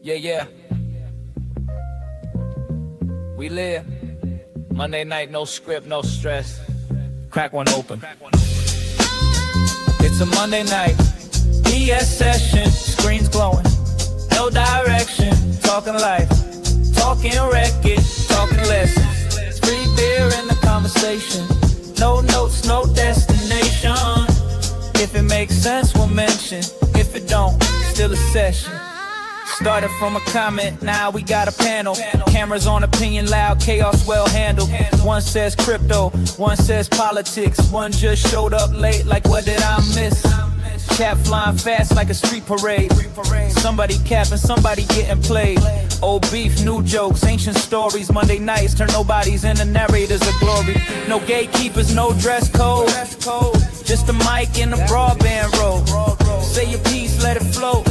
Yeah. We live. Monday night, no script, no stress. Crack one open. It's a Monday night. BS session. Screens glowing. No direction. Talking life. Talking wreckage. Talking lessons. Free beer in the conversation. No notes, no destination. If it makes sense, we'll mention. If it don't, still a session. Started from a comment, now we got a panel. Cameras on opinion loud, chaos well handled. One says crypto, one says politics. One just showed up late, like what did I miss? Cap flying fast like a street parade. Somebody capping, somebody getting played. Old beef, new jokes, ancient stories. Monday nights turn nobodies into narrators of glory. No gatekeepers, no dress code. Just a mic in a broadband road. Say your piece, let it flow.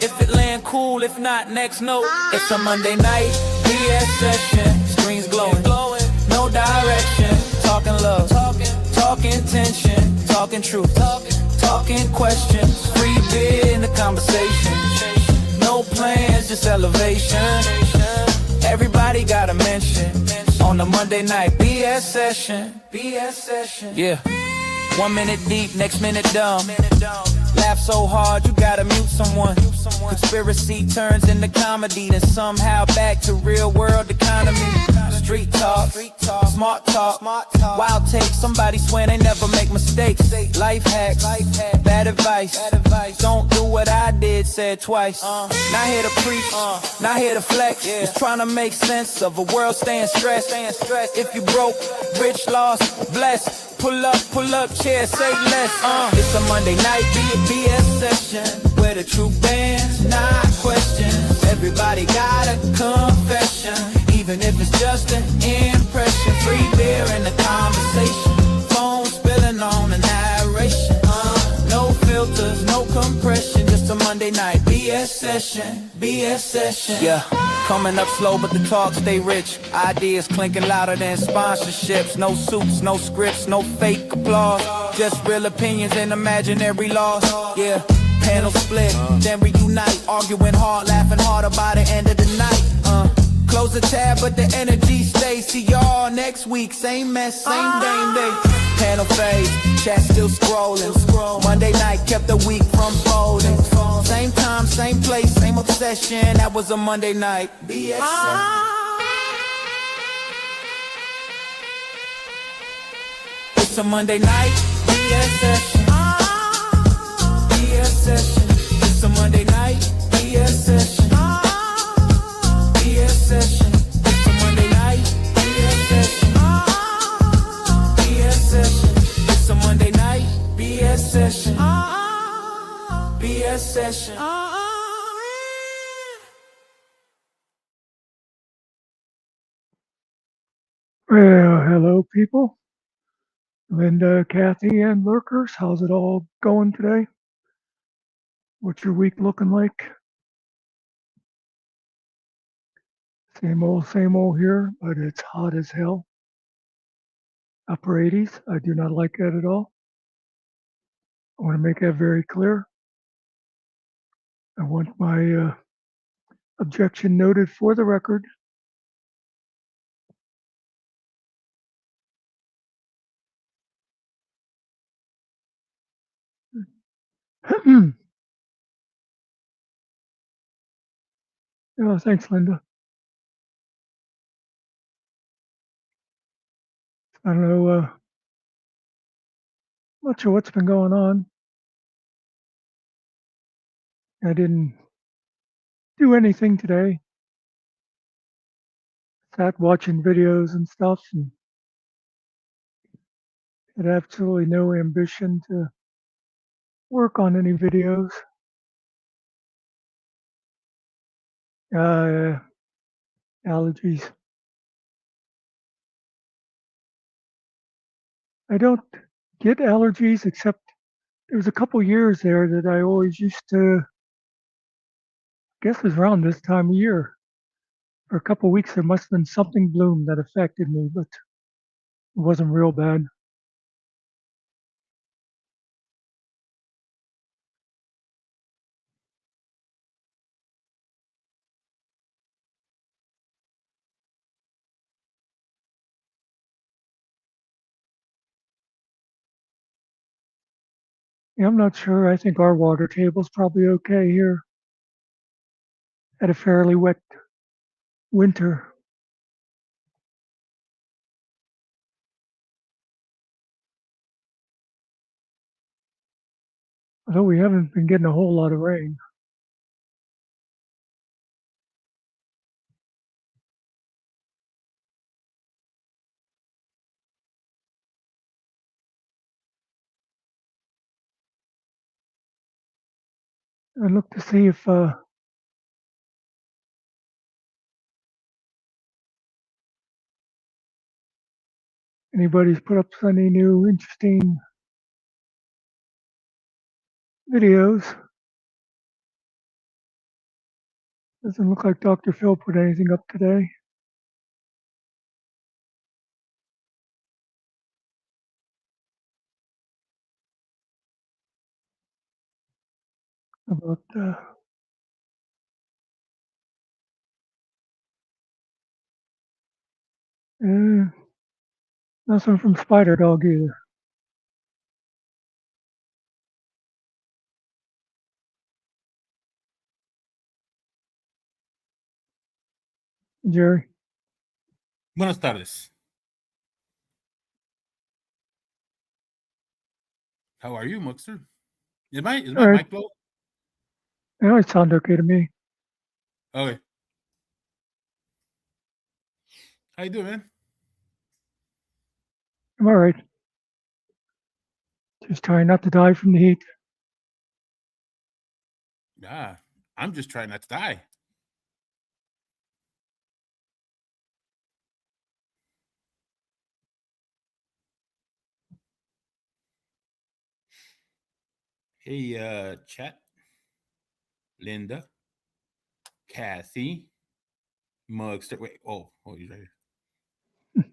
If it land cool, if not, next note. It's a Monday night, BS session. Screens glowing, no direction. Talking love, talking tension, talking truth, talking questions. Free beer in the conversation. No plans, just elevation. Everybody got a mention on the Monday night BS session. Yeah. 1 minute deep, next minute dumb. Laugh so hard, you gotta mute someone. Conspiracy turns into comedy, then somehow back to real world economy. Street talk, smart talk, wild take. Somebody swear they never make mistakes. Life hacks, bad advice. Don't do what I did, said twice. Not here to preach, not here to flex. Just trying to make sense of a world staying stressed. If you broke, rich, lost, blessed. Pull up, chair, say less. It's a Monday night, BS session, where the truth bands, not questions. Everybody got a confession, even if it's just an impression. Free beer in the conversation, phone spilling on the narration. No filters, no compression, just a Monday night BS session. Yeah, coming up slow, but the talk stay rich. Ideas clinking louder than sponsorships. No suits, no scripts, no fake applause. Just real opinions and imaginary laws. Yeah, panel split, then reunite. Arguing hard, laughing harder by the end of the night. Close the tab, but the energy stays. See y'all next week, same mess, same game day. Panel fades, chat still scrolling. Monday night kept the week from folding. Same time, same place, same obsession. That was a Monday night BS. It's a Monday night BS session. BS session. It's a Monday night BS session. BS session. It's a Monday night BS session. BS session. It's a Monday night BS session. BS session. Well, hello people. Linda, Kathy, and lurkers. How's it all going today? What's your week looking like? Same old here, but it's hot as hell. Upper 80s. I do not like that at all. I want to make that very clear. I want my objection noted for the record. Oh, thanks, Linda. I don't know much of what's been going on. I didn't do anything today. Sat watching videos and stuff and had absolutely no ambition to work on any videos. Allergies. I don't get allergies except there was a couple years there that I always used to, I guess it was around this time of year. For a couple of weeks there must have been something bloom that affected me, but it wasn't real bad. Yeah, I'm not sure. I think our water table's probably okay here. Had a fairly wet winter. Although we haven't been getting a whole lot of rain. I look to see if anybody's put up any new interesting videos. Doesn't look like Dr. Phil put anything up today. About eh, nothing from Spider Dog either. Jerry. Buenas tardes. How are you, Muckster? Is my All right. mic low? Yeah, it sounds okay to me. Okay. How you doing, man? I'm all right. Just trying not to die from the heat. Yeah, I'm just trying not to die. Hey, chat. Linda. Kathy. Muckster. Wait, oh, he's right here.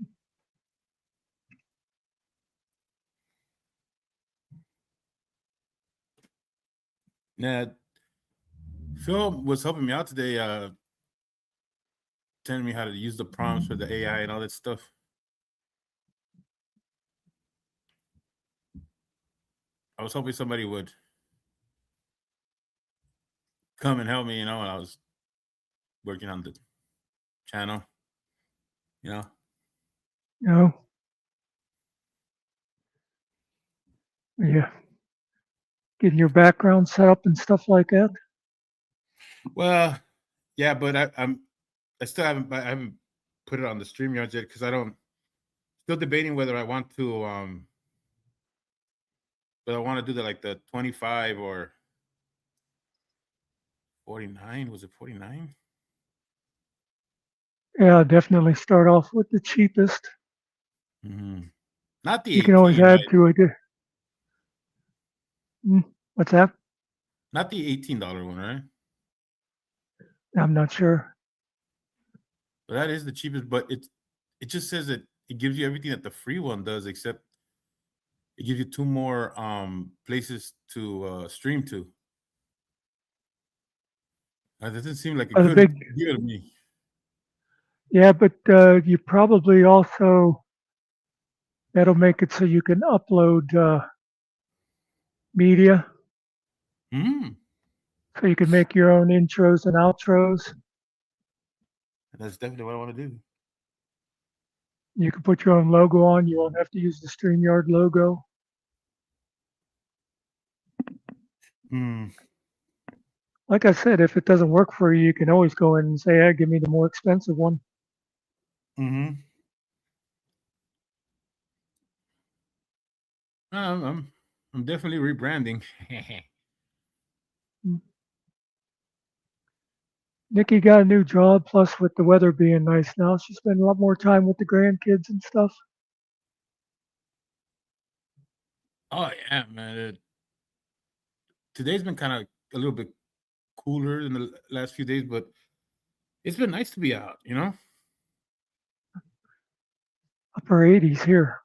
Now, Phil was helping me out today, telling me how to use the prompts for the AI and all that stuff. I was hoping somebody would come and help me, when I was working on the channel, No. Yeah. Getting your background set up and stuff like that. Well, yeah, but I still haven't put it on the StreamYard yet because still debating whether I want to but I want to do the 25 or 49. Was it 49? Yeah, definitely start off with the cheapest. Mm-hmm. Not the You can always 18, add right? to it. What's that? Not the $18 one, right? I'm not sure. But that is the cheapest. But it just says that it gives you everything that the free one does, except it gives you 2 more places to stream to. That doesn't seem like a The good big, deal to me. yeah, but you probably also, that'll make it so you can upload media. Mm. So you can make your own intros and outros. That's definitely what I want to do. You can put your own logo on. You won't have to use the StreamYard logo. Hmm. Like I said, if it doesn't work for you, you can always go in and say, hey, give me the more expensive one. Mm-hmm. I'm definitely rebranding. Nikki got a new job, plus with the weather being nice now, she spends a lot more time with the grandkids and stuff. Oh yeah, man. Today's been kind of a little bit cooler than the last few days, but it's been nice to be out, Upper 80s here.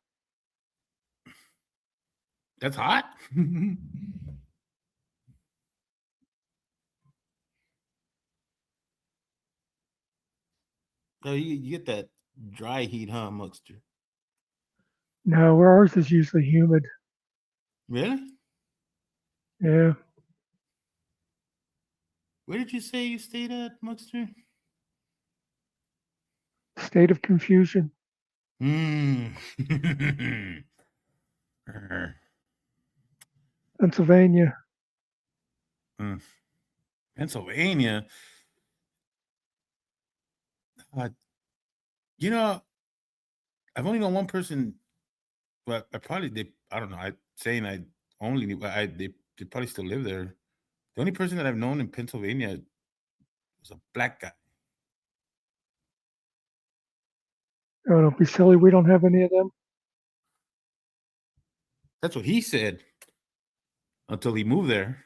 That's hot. So you get that dry heat, huh, Muckster? No, where ours is usually humid. Really? Yeah. Where did you say you stayed at, Muckster? State of confusion. Hmm. Pennsylvania. Pennsylvania. You know, I've only known one person. Well, I don't know. I only knew. They probably still live there. The only person that I've known in Pennsylvania was a black guy. Oh, don't be silly. We don't have any of them. That's what he said until he moved there.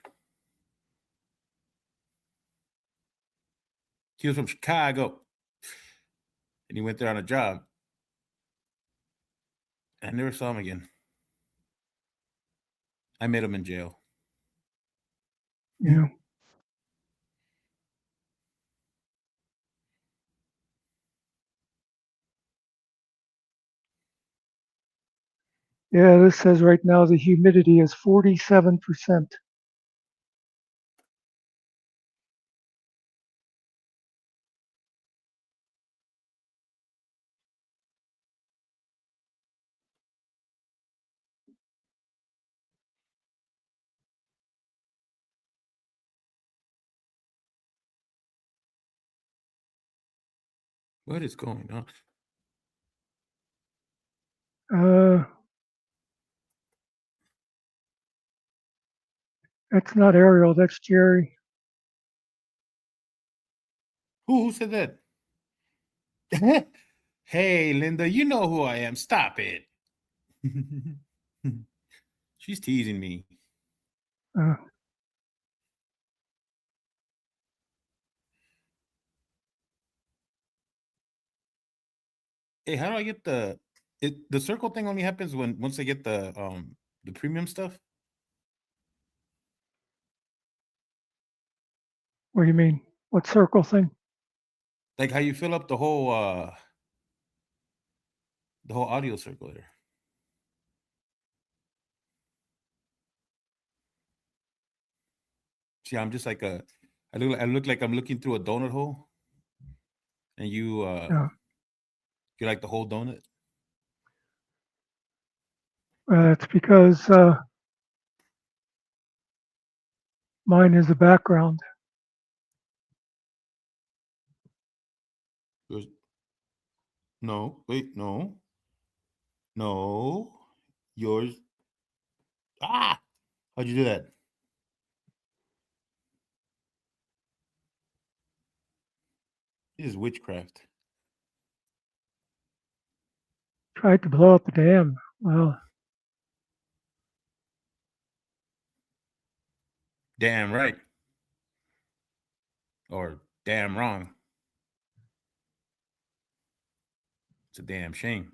He was from Chicago, and he went there on a job. I never saw him again. I met him in jail. Yeah. Yeah, this says right now the humidity is 47%. What is going on? That's not Ariel, that's Jerry. Who said that? Hey, Linda, you know who I am. Stop it. She's teasing me. Uh, Hey, how do I get the circle thing only happens once I get the premium stuff? what do you mean? What circle thing? Like how you fill up the whole audio circle there. See, I'm just like I look like I'm looking through a donut hole. And you're like the whole donut. It's because mine is the background. No, wait, no. Yours. Ah! How'd you do that? This is witchcraft. Tried to blow up the dam. Well, Damn right. Or damn wrong. It's a damn shame.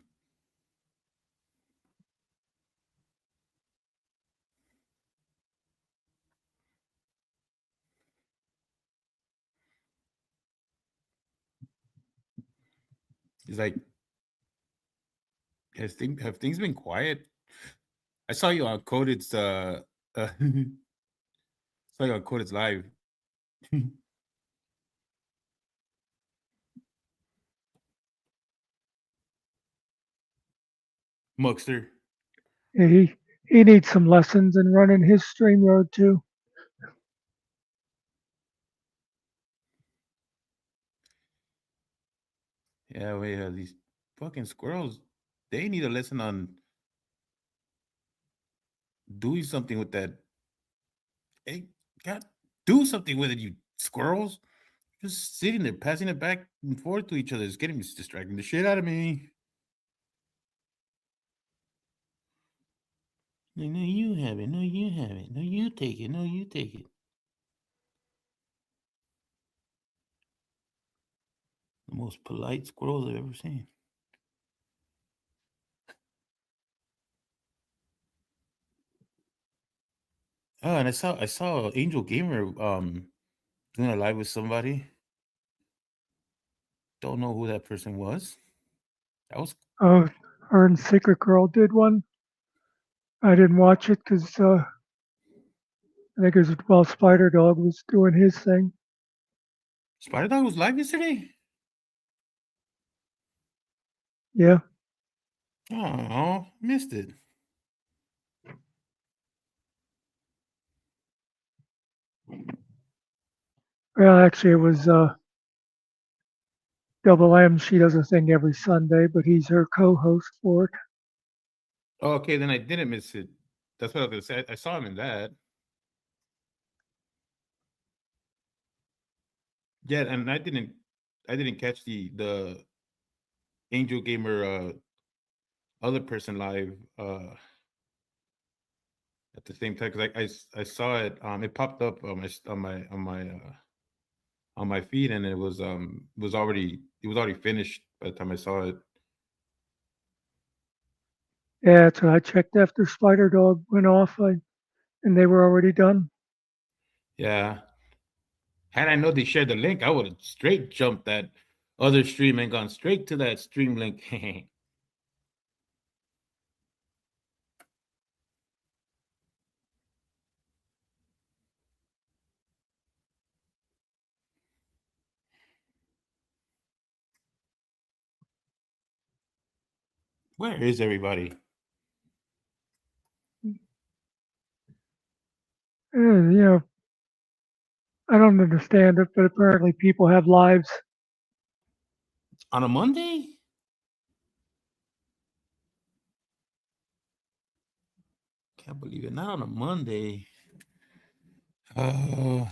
It's like, have things been quiet? I saw you on Coded's saw you on Coded's live. Muckster. yeah, he needs some lessons in running his StreamYard too. Yeah, wait, these fucking squirrels, they need a lesson on doing something with that. Hey, God, do something with it, you squirrels. Just sitting there, passing it back and forth to each other. It's distracting the shit out of me. No, you have it. No, you have it. No, you take it. No, you take it. The most polite squirrels I've ever seen. Oh, and I saw Angel Gamer doing a live with somebody. Don't know who that person was. That was Oh, her and Secret Girl did one. I didn't watch it because I think it was while Spider Dog was doing his thing. Spider Dog was live yesterday. Yeah. Oh, missed it. Well, actually, it was Double M. She does a thing every Sunday, but he's her co-host for it. Oh, okay, then I didn't miss it. That's what I was gonna say. I saw him in that. Yeah, and I didn't catch the Angel Gamer other person live at the same time because I saw it. It popped up on my feed, and it was already finished by the time I saw it. Yeah, so I checked after Spider Dog went off, and they were already done. Yeah. Had I known they shared the link, I would have straight jumped that other stream and gone straight to that stream link. Where is everybody? You know, I don't understand it, but apparently people have lives. On a Monday? Can't believe it. Not on a Monday. I'm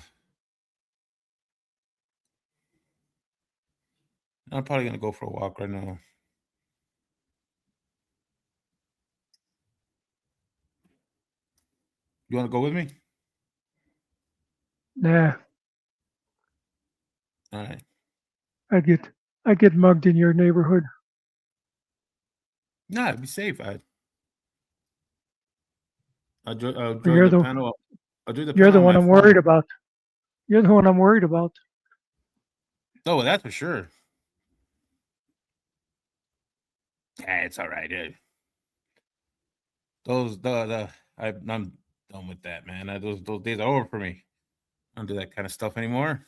probably gonna go for a walk right now. You want to go with me? Nah, All right. I get mugged in your neighborhood. Nah, be safe. I'll But join the panel. I'll join the you're panel the on one my I'm phone. worried about. You're the one I'm worried about. Oh, well, that's for sure. Yeah, it's all right. Yeah. I'm done with that, man. Those days are over for me. I don't do that kind of stuff anymore.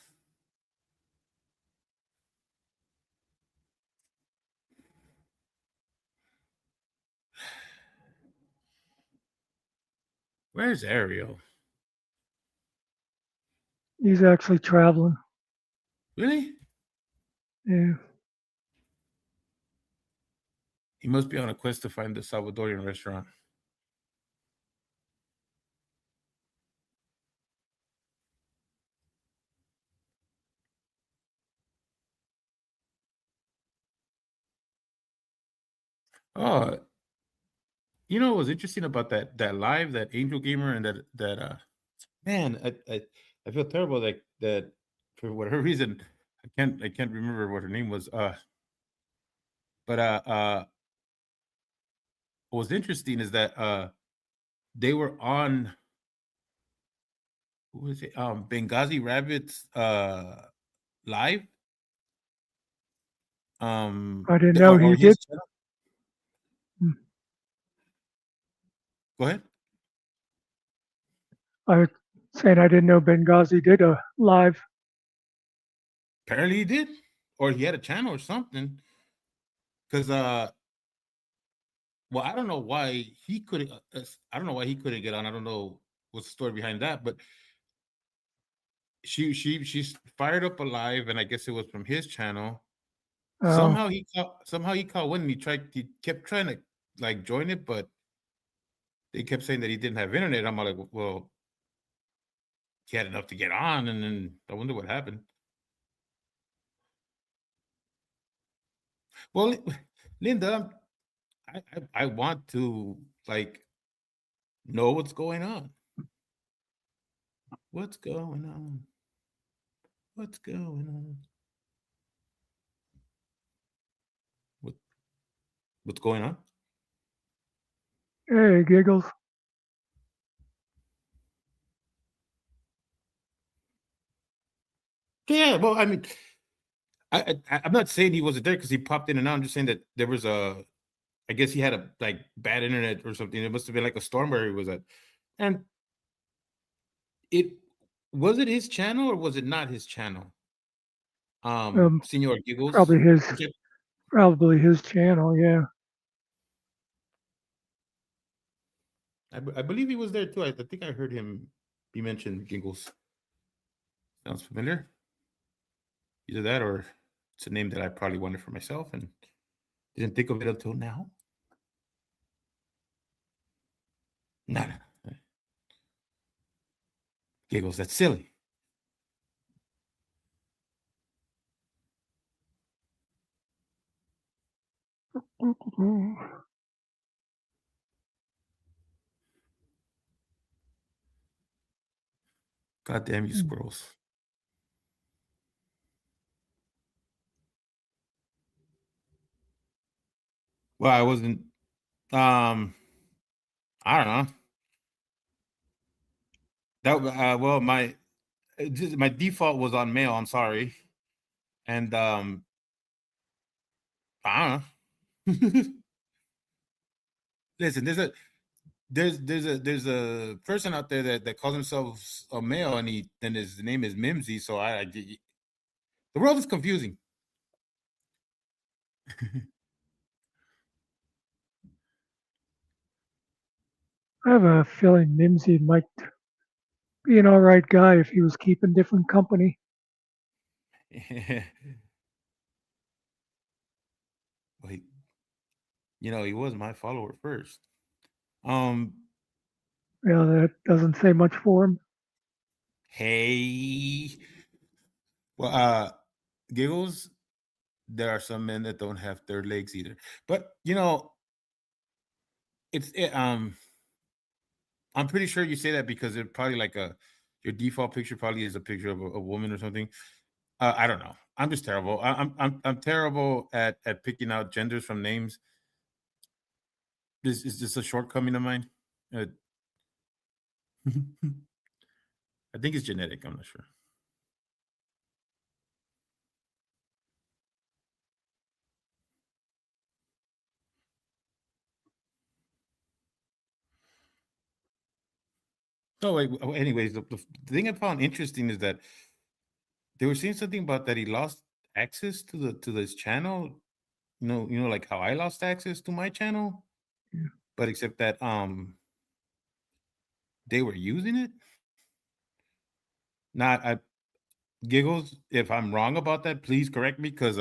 Where's Ariel? He's actually traveling. Really? Yeah. He must be on a quest to find the Salvadorian restaurant. Oh, you know what was interesting about that live, that Angel Gamer, and that man, I feel terrible that for whatever reason I can't remember what her name was. But what was interesting is that they were on, who was it? Benghazi Rabbits live. I didn't know he Or did. his channel. Go ahead. I was saying I didn't know Benghazi did a live. Apparently he did, or he had a channel or something. Because well, I don't know why he couldn't. I don't know why he couldn't get on. I don't know what's the story behind that, but she's fired up a live, and I guess it was from his channel. Somehow he caught one, and he kept trying to like join it, but they kept saying that he didn't have internet. I'm like, well, he had enough to get on, and then I wonder what happened. Well, Linda, I want to like know what's going on. What's going on? What's going on? What's going on? Hey, Giggles. Yeah, well, I mean, I'm not saying he wasn't there because he popped in and out. I'm just saying that there was I guess he had a like bad internet or something. It must have been like a storm where he was at, and It was it his channel or was it not his channel? Um, Senor Giggles. probably his He kept- probably his channel. Yeah. I believe he was there too. I think I heard him be mentioned. Giggles sounds familiar. Either that or it's a name that I probably wanted for myself and didn't think of it until now. Nada. Giggles, that's silly. God damn you, squirrels. Well, I wasn't I don't know. That well my default was on male, I'm sorry. And I don't know. Listen, there's a person out there that calls himself a male and his name is Mimsy, so the world is confusing. I have a feeling Mimsy might be an all right guy if he was keeping different company. Wait, he was my follower first. Um, Yeah, that doesn't say much for him. hey, well, Giggles, there are some men that don't have third legs either, but I'm pretty sure you say that because it probably like your default picture probably is a picture of a woman or something. I don't know. I'm just terrible. I'm terrible at picking out genders from names. This is just a shortcoming of mine. Uh, I think it's genetic. I'm not sure. Oh wait. Anyways, the thing I found interesting is that they were saying something about that he lost access to this channel. Like how I lost access to my channel, Yeah. but except that they were using it. Not I Giggles. If I'm wrong about that, please correct me because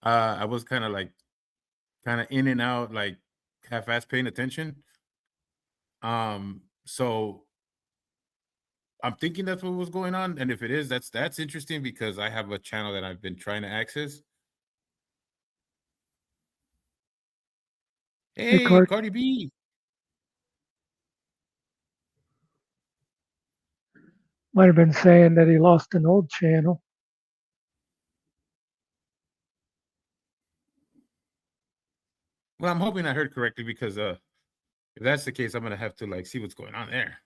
I was kind of in and out, like half-ass paying attention. So I'm thinking that's what was going on, and if it is, that's interesting because I have a channel that I've been trying to access. Hey, Hey, Cart Cardi B. might have been saying that he lost an old channel. Well, I'm hoping I heard correctly because if that's the case, I'm gonna have to see what's going on there.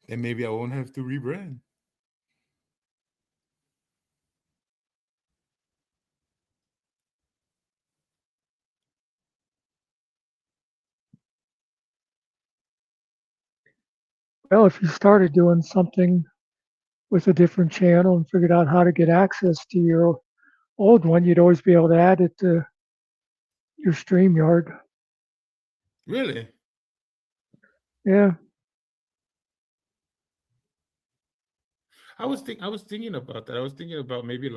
And maybe I won't have to rebrand. Well, if you started doing something with a different channel and figured out how to get access to your old one, you'd always be able to add it to your StreamYard. Really? Yeah, I was thinking about that. I was thinking about maybe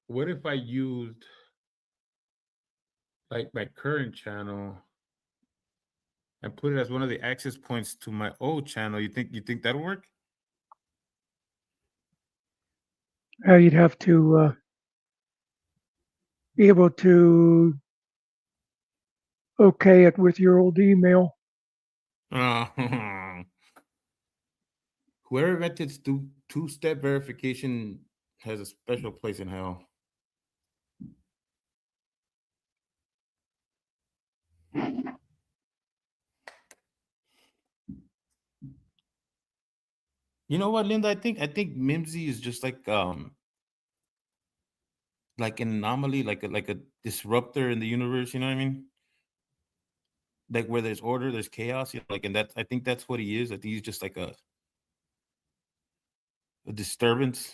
what if I used my current channel and put it as one of the access points to my old channel. You think that'll work? you'd have to be able to okay it with your old email. Uh, whoever invented two-step verification has a special place in hell. You know what, Linda? I think Mimsy is just like an anomaly, like a disruptor in the universe. You know what I mean? like where there's order, there's chaos. You know, like, and that I think that's what he is. I think he's just like a disturbance.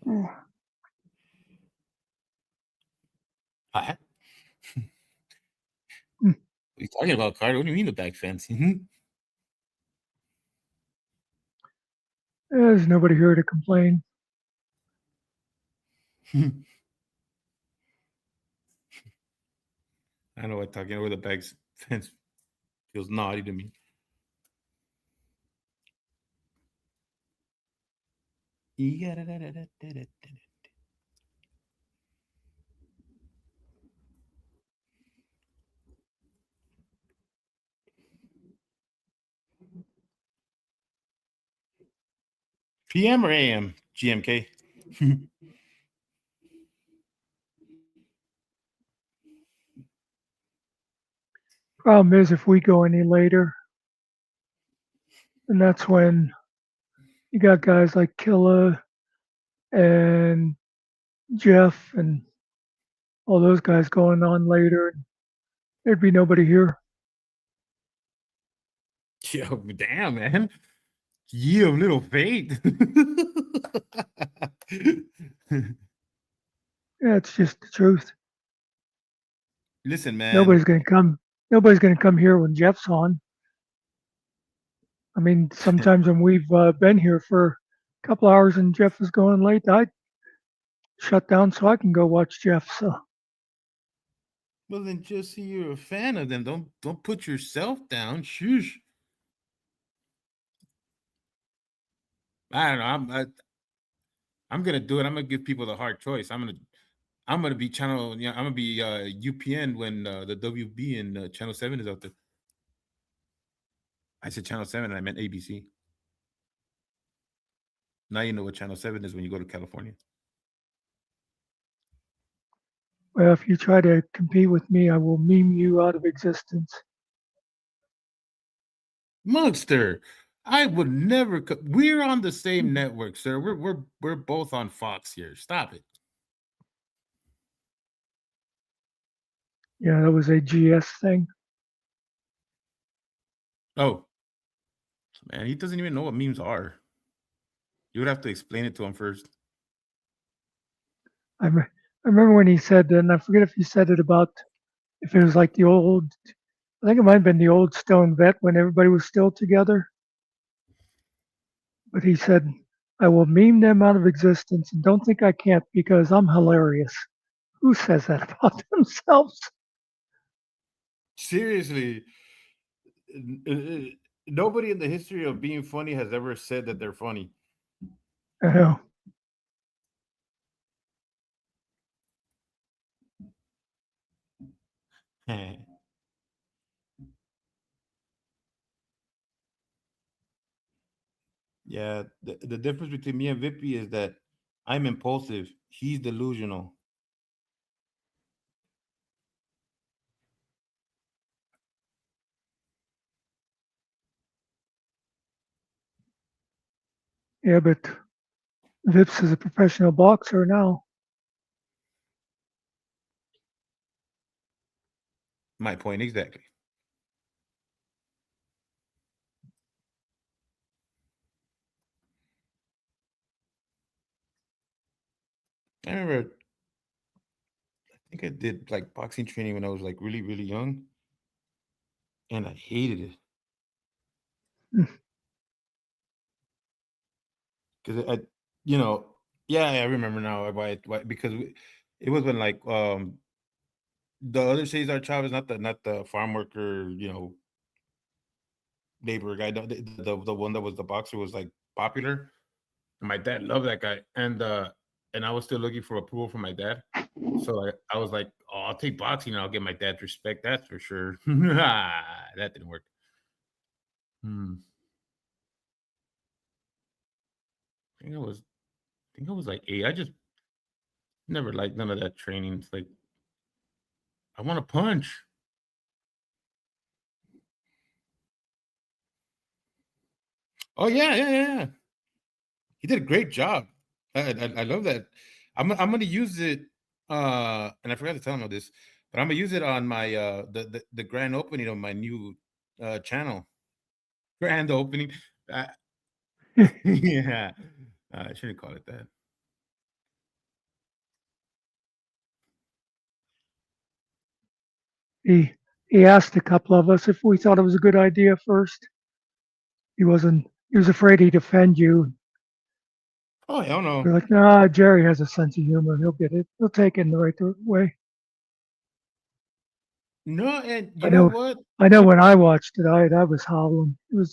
What? Hmm. What are you talking about, Carter? What do you mean the back fence? There's nobody here to complain. I know what talking over the back fence feels naughty to me. PM or AM? GMK. Problem is, if we go any later, and that's when you got guys like Killa and Jeff and all those guys going on later, and there'd be nobody here. Yo, damn, man. You of little faith. Yeah, it's just the truth. Listen, man. Nobody's gonna come. Nobody's gonna come here when Jeff's on. I mean, sometimes when we've been here for a couple hours and Jeff is going late, I shut down so I can go watch Jeff. So Well, then just see you're a fan of them. Don't put yourself down. Shush. I don't know. I'm gonna do it. I'm gonna give people the hard choice. I'm gonna be channel. Yeah, I'm gonna be UPN when the WB and Channel 7 is out there. I said Channel 7 and I meant ABC. Now you know what Channel 7 is when you go to California. well, if you try to compete with me, I will meme you out of existence. Muckster, I would never. We're on the same network, sir. We're both on Fox here. Stop it. Yeah, that was a GS thing. Oh, man, he doesn't even know what memes are. You would have to explain it to him first. I remember when he said, and I forget if he said it about if it was like the old. I think it might have been the old Stone Vet when everybody was still together. But he said, I will meme them out of existence and don't think I can't because I'm hilarious. Who says that about themselves? Seriously, nobody in the history of being funny has ever said that they're funny. I know. Yeah, the difference between me and Vippy is that I'm impulsive. He's delusional. Yeah, but Vips is a professional boxer now. My point exactly. I remember, I think I did like boxing training when I was like really, really young, and I hated it because you know, yeah, I remember now why because it was when like the other Cesar Chavez, not the farm worker, you know, labor guy, the one that was the boxer was like popular. And my dad loved that guy, and I was still looking for approval from my dad. So I was like, oh, I'll take boxing and I'll get my dad's respect. That's for sure. That didn't work. I think I was like 8. I just never liked none of that training. It's like I want to punch. Oh yeah. He did a great job. I love that. I'm gonna use it. And I forgot to tell him all this, but I'm gonna use it on my the grand opening of my new channel. Grand opening. Uh, yeah, I shouldn't call it that. He asked a couple of us if we thought it was a good idea first. He wasn't. He was afraid he'd offend you. Oh hell no. We're like, nah, Jerry has a sense of humor. He'll get it. He'll take it in the right way. No, and you I know know. what? I know. When I watched it, I was howling. It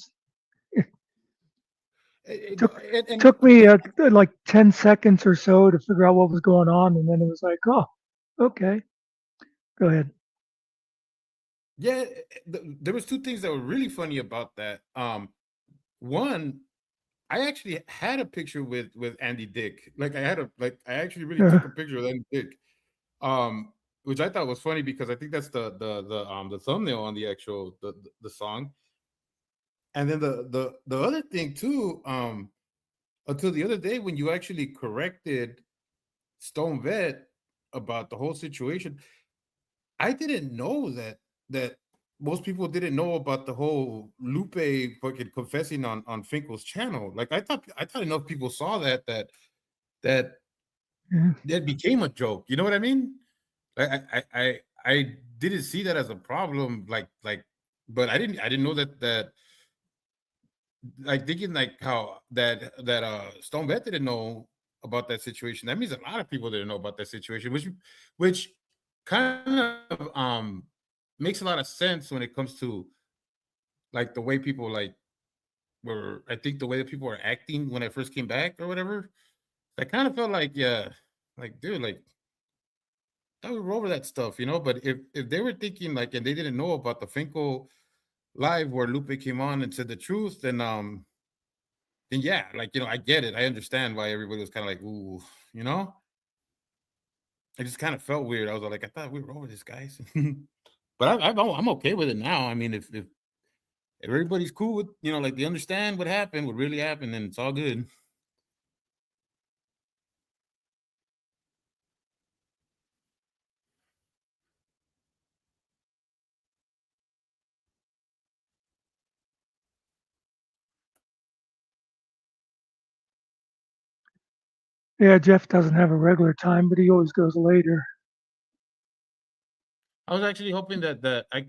It- took and took me like 10 seconds or so to figure out what was going on, and then it was like, oh, okay, go ahead. yeah, there was two things that were really funny about that. One, I actually had a picture with Andy Dick. Like I actually really took a picture with Andy Dick. Which I thought was funny because I think that's the thumbnail on the actual the song. And then the other thing too, until the other day when you actually corrected Stone Vet about the whole situation, I didn't know that most people didn't know about the whole Lupe fucking confessing on Finkel's channel. Like I thought enough people saw that Yeah. that became a joke. You know what I mean? I didn't see that as a problem. But I didn't know that like thinking like how that Stone Bet didn't know about that situation. That means a lot of people didn't know about that situation, which kind of makes a lot of sense when it comes to like the way people like were. I think the way that people were acting when I first came back or whatever. I kind of felt like yeah, like dude, like thought we were over that stuff, you know. But if they were thinking like and they didn't know about the Finkel live where Lupe came on and said the truth, then yeah, like I get it. I understand why everybody was kind of like, ooh, you know. It just kind of felt weird. I was like, I thought we were over this, guys. But I'm okay with it now. I mean, if everybody's cool with like they understand what happened, what really happened, then it's all good. Yeah, Jeff doesn't have a regular time, but he always goes later. I was actually hoping that I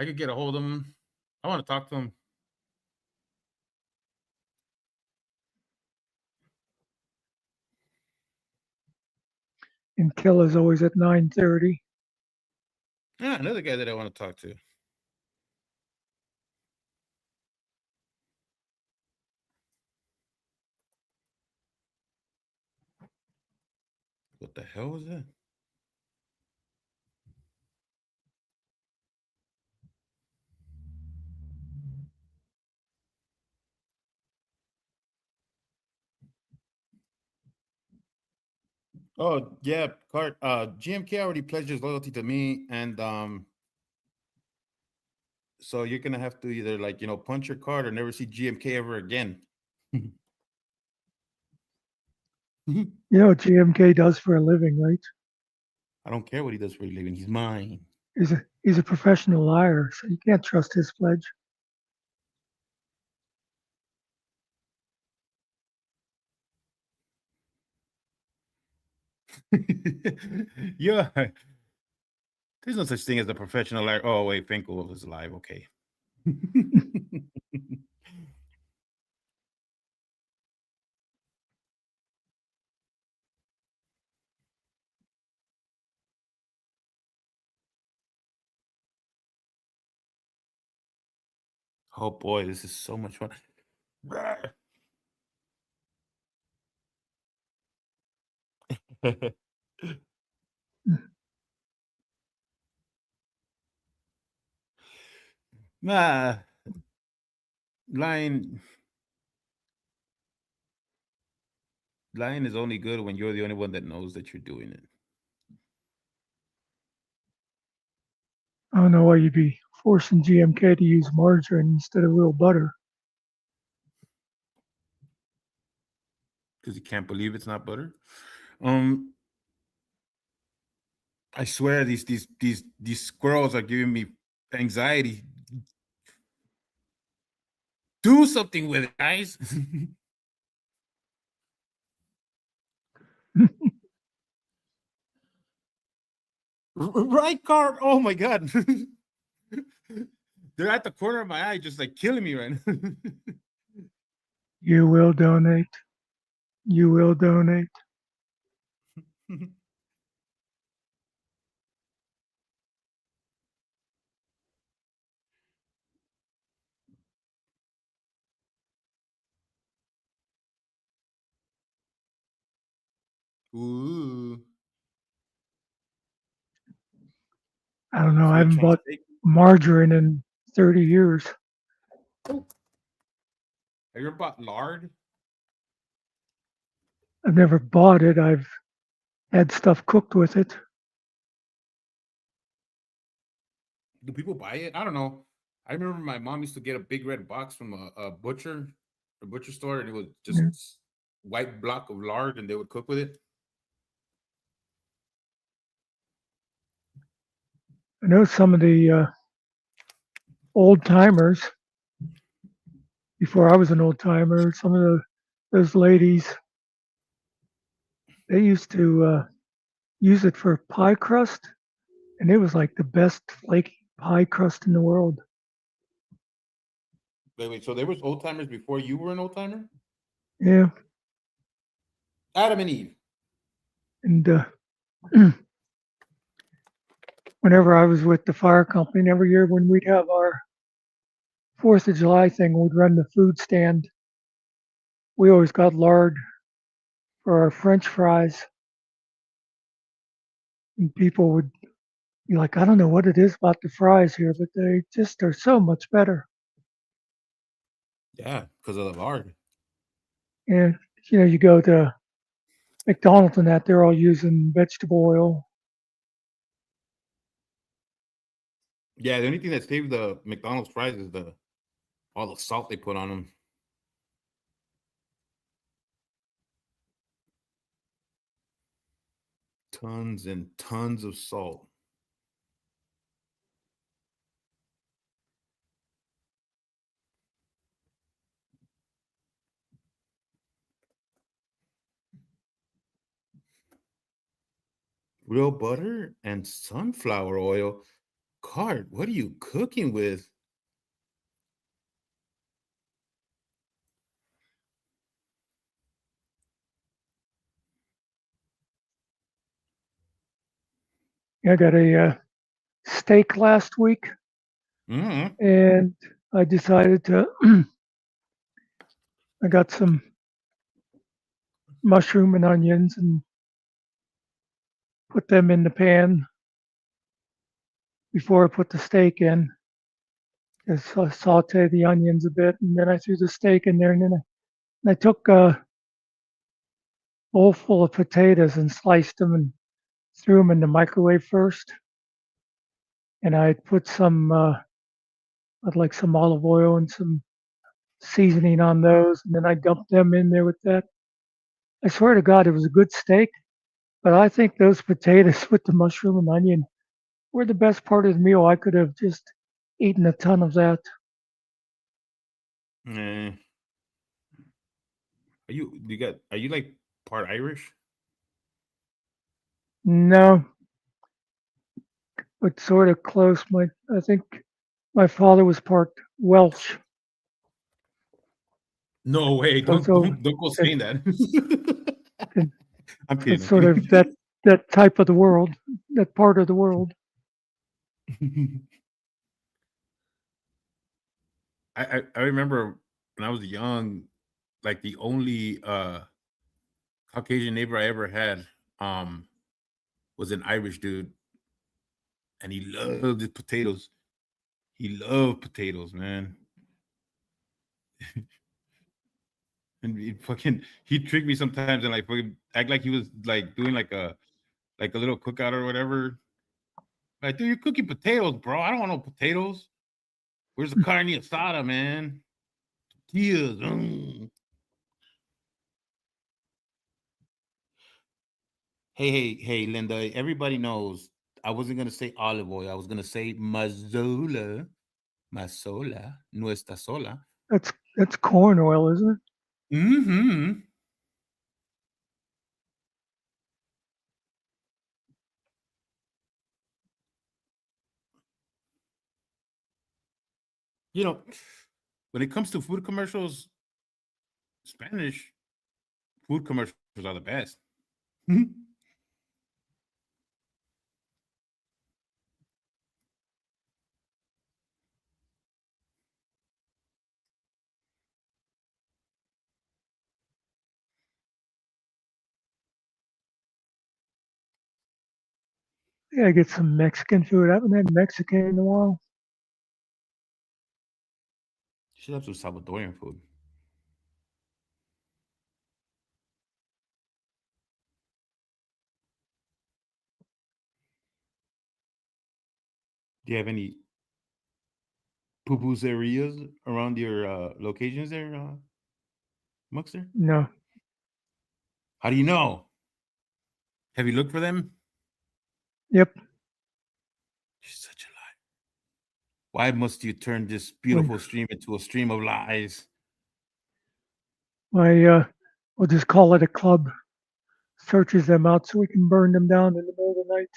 could get a hold of him. I want to talk to him. And Kill is always at 9:30. Yeah, another guy that I want to talk to. What the hell was that? Oh yeah, Cart. GMK already pledged his loyalty to me, and so you're gonna have to either like punch your card or never see GMK ever again. You know what GMK does for a living, right? I don't care what he does for a living. He's mine. He's a professional liar, so you can't trust his pledge. Yeah, there's no such thing as a professional liar. Oh wait, Finkel was alive. Okay. Oh boy, this is so much fun. Nah, lying lying is only good when you're the only one that knows that you're doing it. I don't know why you'd be forcing GMK to use margarine instead of real butter. Because you can't believe it's not butter. I swear these squirrels are giving me anxiety. Do something with it, guys. Right, Car. Oh my god. They're at the corner of my eye, just like killing me right now. You will donate. You will donate. Ooh. I don't know. I Sweet haven't Chinese bought steak. margarine in 30 years. Have you ever bought lard? I've never bought it. I've had stuff cooked with it. Do people buy it? I don't know. I remember my mom used to get a big red box from a butcher store, and it was just Yeah. white block of lard, and they would cook with it. I know some of the old timers, before I was an old timer, some of those ladies, they used to use it for pie crust, and it was like the best flaky pie crust in the world. Wait. So there was old timers before you were an old timer? Yeah, Adam and Eve. and whenever I was with the fire company, and every year when we'd have our 4th of July thing, we'd run the food stand. We always got lard for our French fries, and people would be like, I don't know what it is about the fries here, but they just are so much better. Yeah, because of the lard. And you go to McDonald's and that, they're all using vegetable oil. Yeah, the only thing that saved the McDonald's fries is all the salt they put on them. Tons and tons of salt. Real butter and sunflower oil. Card, what are you cooking with? I got a steak last week, Mm-hmm. and I decided to, I got some mushroom and onions and put them in the pan before I put the steak in. Just saute the onions a bit, and then I threw the steak in there, and then I took a bowl full of potatoes and sliced them and threw them in the microwave first. And I put I'd like some olive oil and some seasoning on those, and then I dumped them in there with that. I swear to God, it was a good steak, but I think those potatoes with the mushroom and onion were the best part of the meal. I could have just eaten a ton of that. Are you like part Irish? No, but sort of close. I think my father was part Welsh. No way. So Don't go it, saying that. it, I'm it's kidding. I'm sort of that type of the world, that part of the world. I remember when I was young, like the only Caucasian neighbor I ever had was an Irish dude, and he loved his potatoes. He loved potatoes, man. And he tricked me sometimes and like fucking act like he was like doing like a little cookout or whatever. Like, dude, you're cooking potatoes, bro. I don't want no potatoes. Where's the carne asada, man? Tortillas. Hey, Linda. Everybody knows I wasn't gonna say olive oil. I was gonna say mazola, masola, nuestra sola. That's corn oil, isn't it? Mm-hmm. You know, when it comes to food commercials, Spanish food commercials are the best. Yeah, get some Mexican food. I haven't had Mexican in a while. You should have some Salvadorian food. Do you have any pupuserias around your locations there, Muckster? No. How do you know? Have you looked for them? Yep. You're such a lie. Why must you turn this When beautiful stream into a stream of lies? we'll just call it a club. Searches them out so we can burn them down in the middle of the night.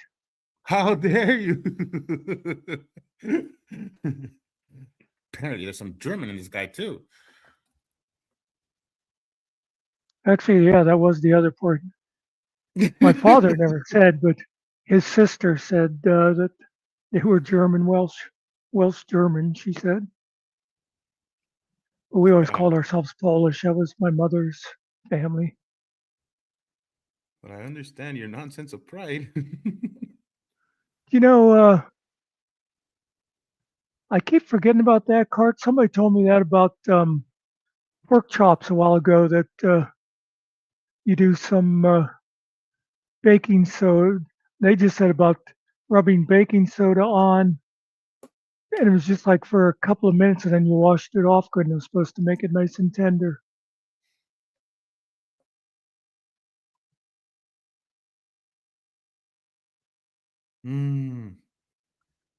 How dare you? Apparently, there's some German in this guy too. Actually, yeah, that was the other part. My father never said, but his sister said that they were German, Welsh German, she said. But we always But I, called ourselves Polish. That was my mother's family. but I understand your nonsense of pride. You know, I keep forgetting about that cart. Somebody told me that about pork chops a while ago that you do some baking soda. They just said about rubbing baking soda on, and it was just like for a couple of minutes, and then you washed it off good, and it was supposed to make it nice and tender. Mm.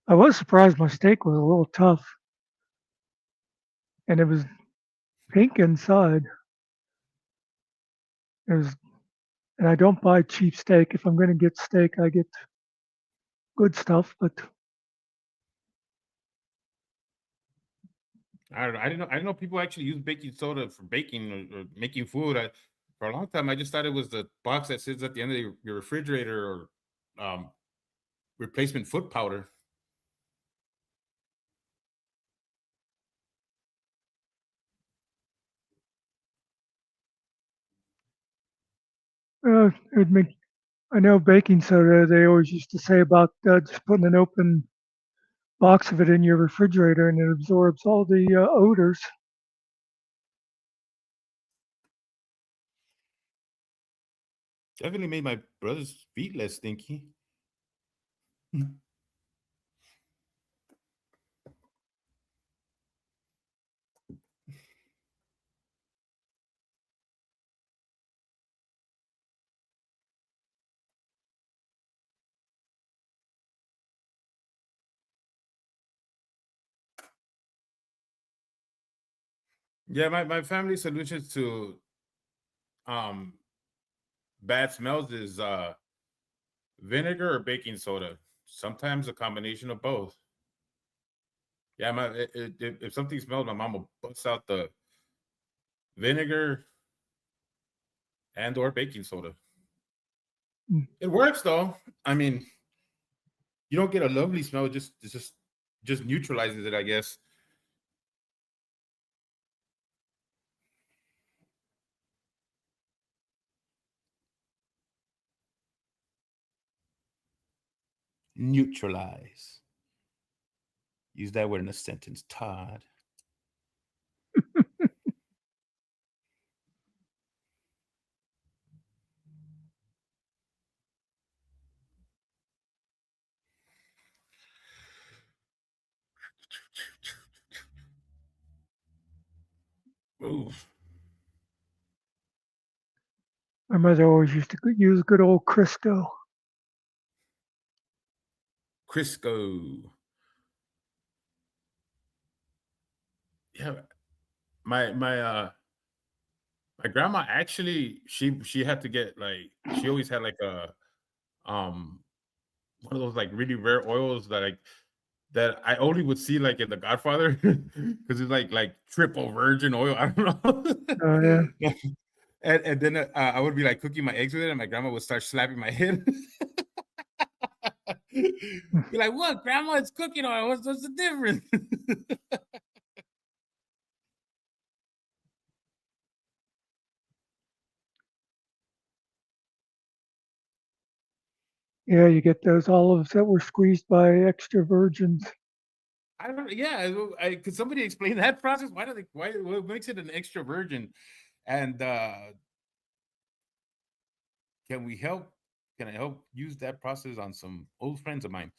I was surprised my steak was a little tough, and it was pink inside. It was, and I don't buy cheap steak. If I'm going to get steak, I get good stuff. But I didn't know. I didn't know people actually use baking soda for baking or making food. For a long time, I just thought it was the box that sits at the end of your refrigerator or replacement foot powder. it would make. I know baking soda. They always used to say about just putting an open box of it in your refrigerator, and it absorbs all the odors. Definitely made my brother's feet less stinky. Yeah, my family solutions to um bad smells is vinegar or baking soda. Sometimes a combination of both. Yeah, if something smells, my mom will bust out the vinegar and or baking soda. Mm. It works though. I mean, you don't get a lovely smell. Just neutralizes it, I guess. Neutralize. Use that word in a sentence, Todd. Ooh, My mother always used to use good old Crisco. Crisco. Yeah, my grandma actually she had to get like she always had like a um one of those like really rare oils that like that I only would see like in The Godfather because it's like triple virgin oil. I don't Oh yeah. know. And then I would be like cooking my eggs with it, and my grandma would start slapping my head. Be like, "What, grandma? It's cooking oil. What's the difference?" Yeah, you get those olives that were squeezed by extra virgins. I don't. Yeah, could somebody explain that process? Why do they? Why what makes it an extra virgin? And can we help? Can I help use that process on some old friends of mine?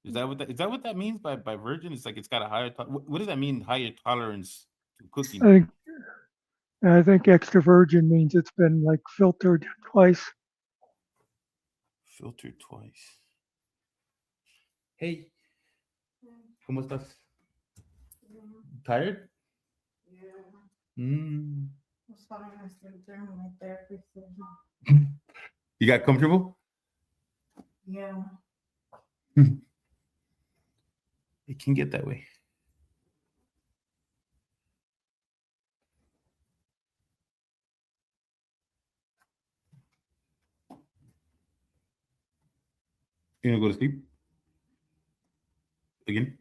Is that what that means by virgin? It's like it's got a higher. What does that mean? Higher tolerance to I cooking? think I think extra virgin means it's been like filtered twice. Filtered twice. Hey, ¿cómo estás? Tired? Mm. You got comfortable? It can get that way. You gonna go to sleep again?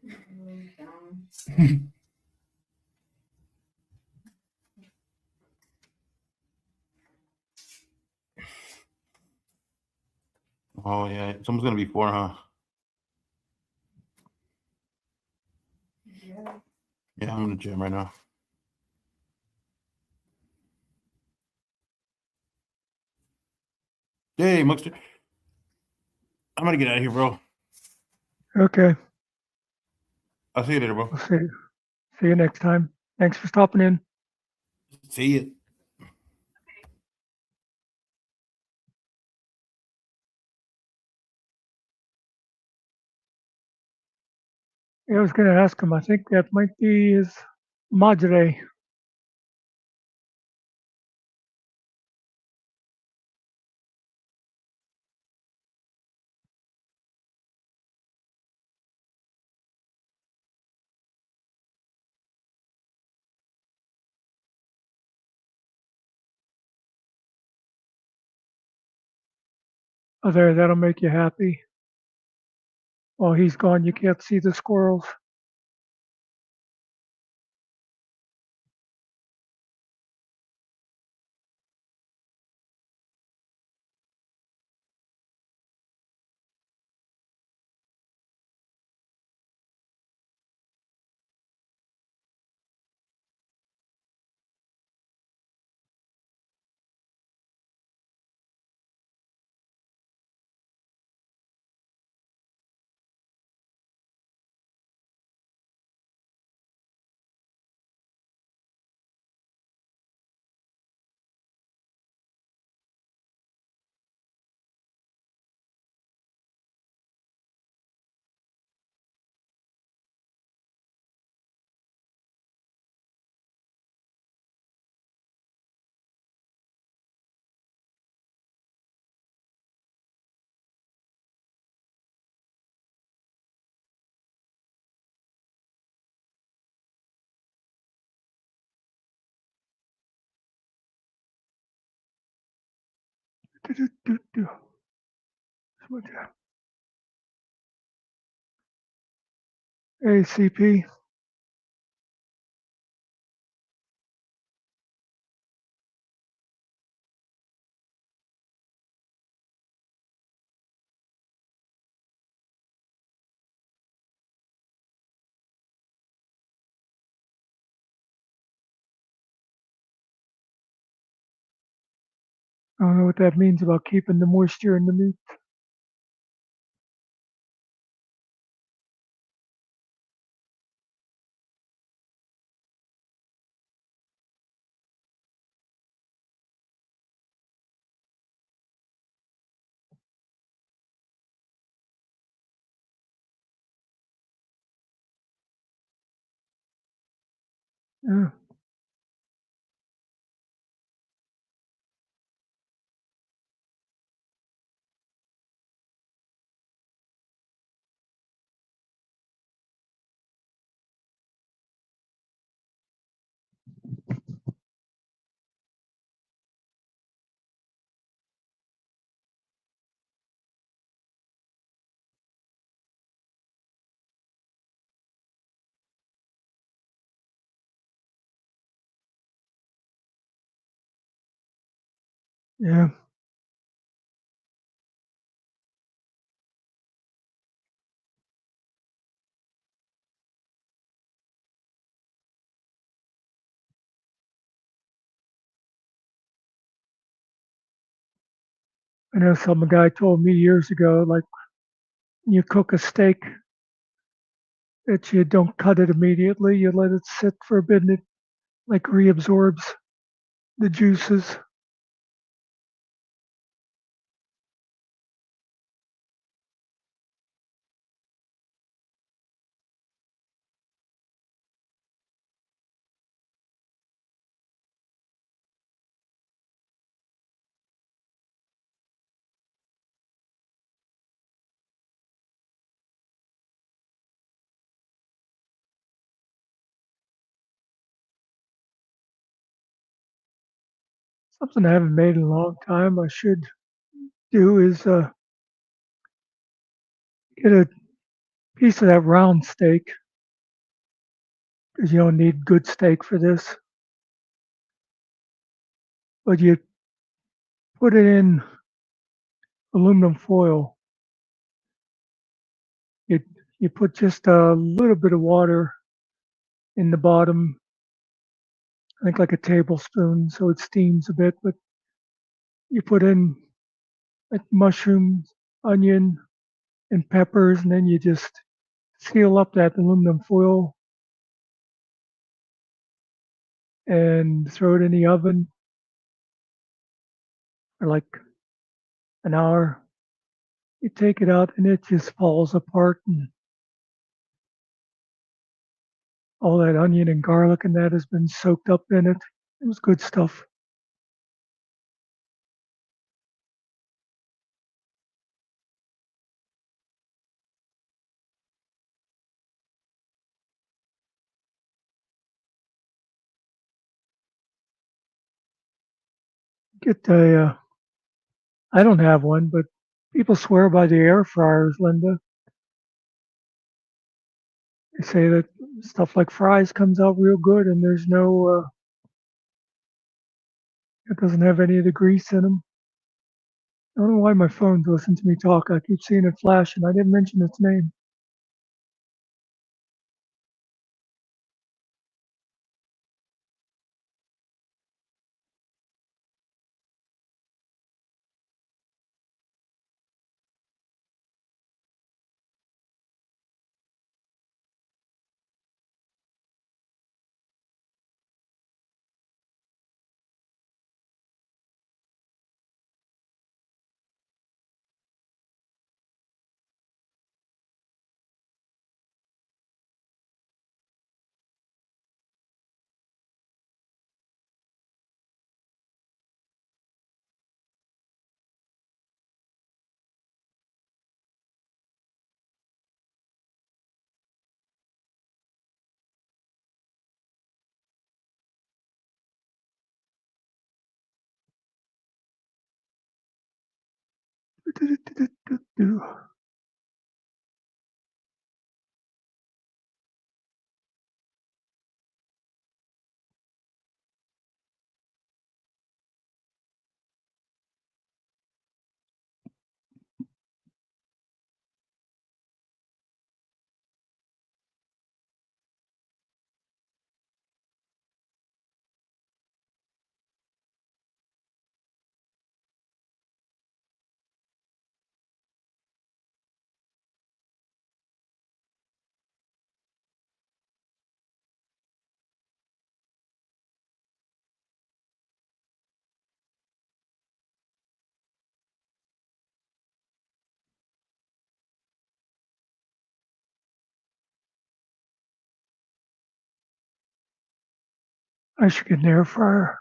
Oh yeah, it's almost gonna be 4, huh? Yeah, I'm in the gym right now. Hey, Muckster, I'm gonna get out of here, bro. Okay, I'll see you later, bro. we'll see you next time. Thanks for stopping in. See you. Yeah, I was going to ask him. I think that might be his madre. Oh, there, that'll make you happy. While he's gone, you can't see the squirrels. Do-do-do-do. Hey, CP. I don't know what that means about keeping the moisture in the meat. Yeah. Yeah. I know some guy told me years ago, like when you cook a steak, that you don't cut it immediately. You let it sit for a bit and it like reabsorbs the juices. Something I haven't made in a long time I should do is get a piece of that round steak because you don't need good steak for this. But you put it in aluminum foil. You you put just a little bit of water in the bottom, I think like a tablespoon, so it steams a bit. But you put in like mushrooms, onion, and peppers, and then you just seal up that aluminum foil and throw it in the oven for like an hour. You take it out and it just falls apart, and all that onion and garlic and that has been soaked up in it. It was good stuff. Get the, I don't have one, but people swear by the air fryers, Linda. They say that stuff like fries comes out real good and there's no, it doesn't have any of the grease in them. I don't know why my phone listens to me talk. I keep seeing it flash and I didn't mention its name. I should get an air fryer.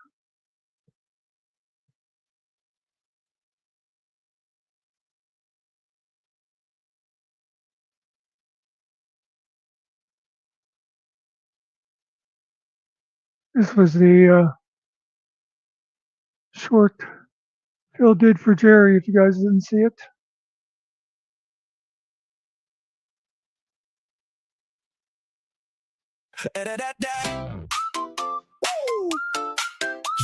This was the short Phil did for Jerry, if you guys didn't see it.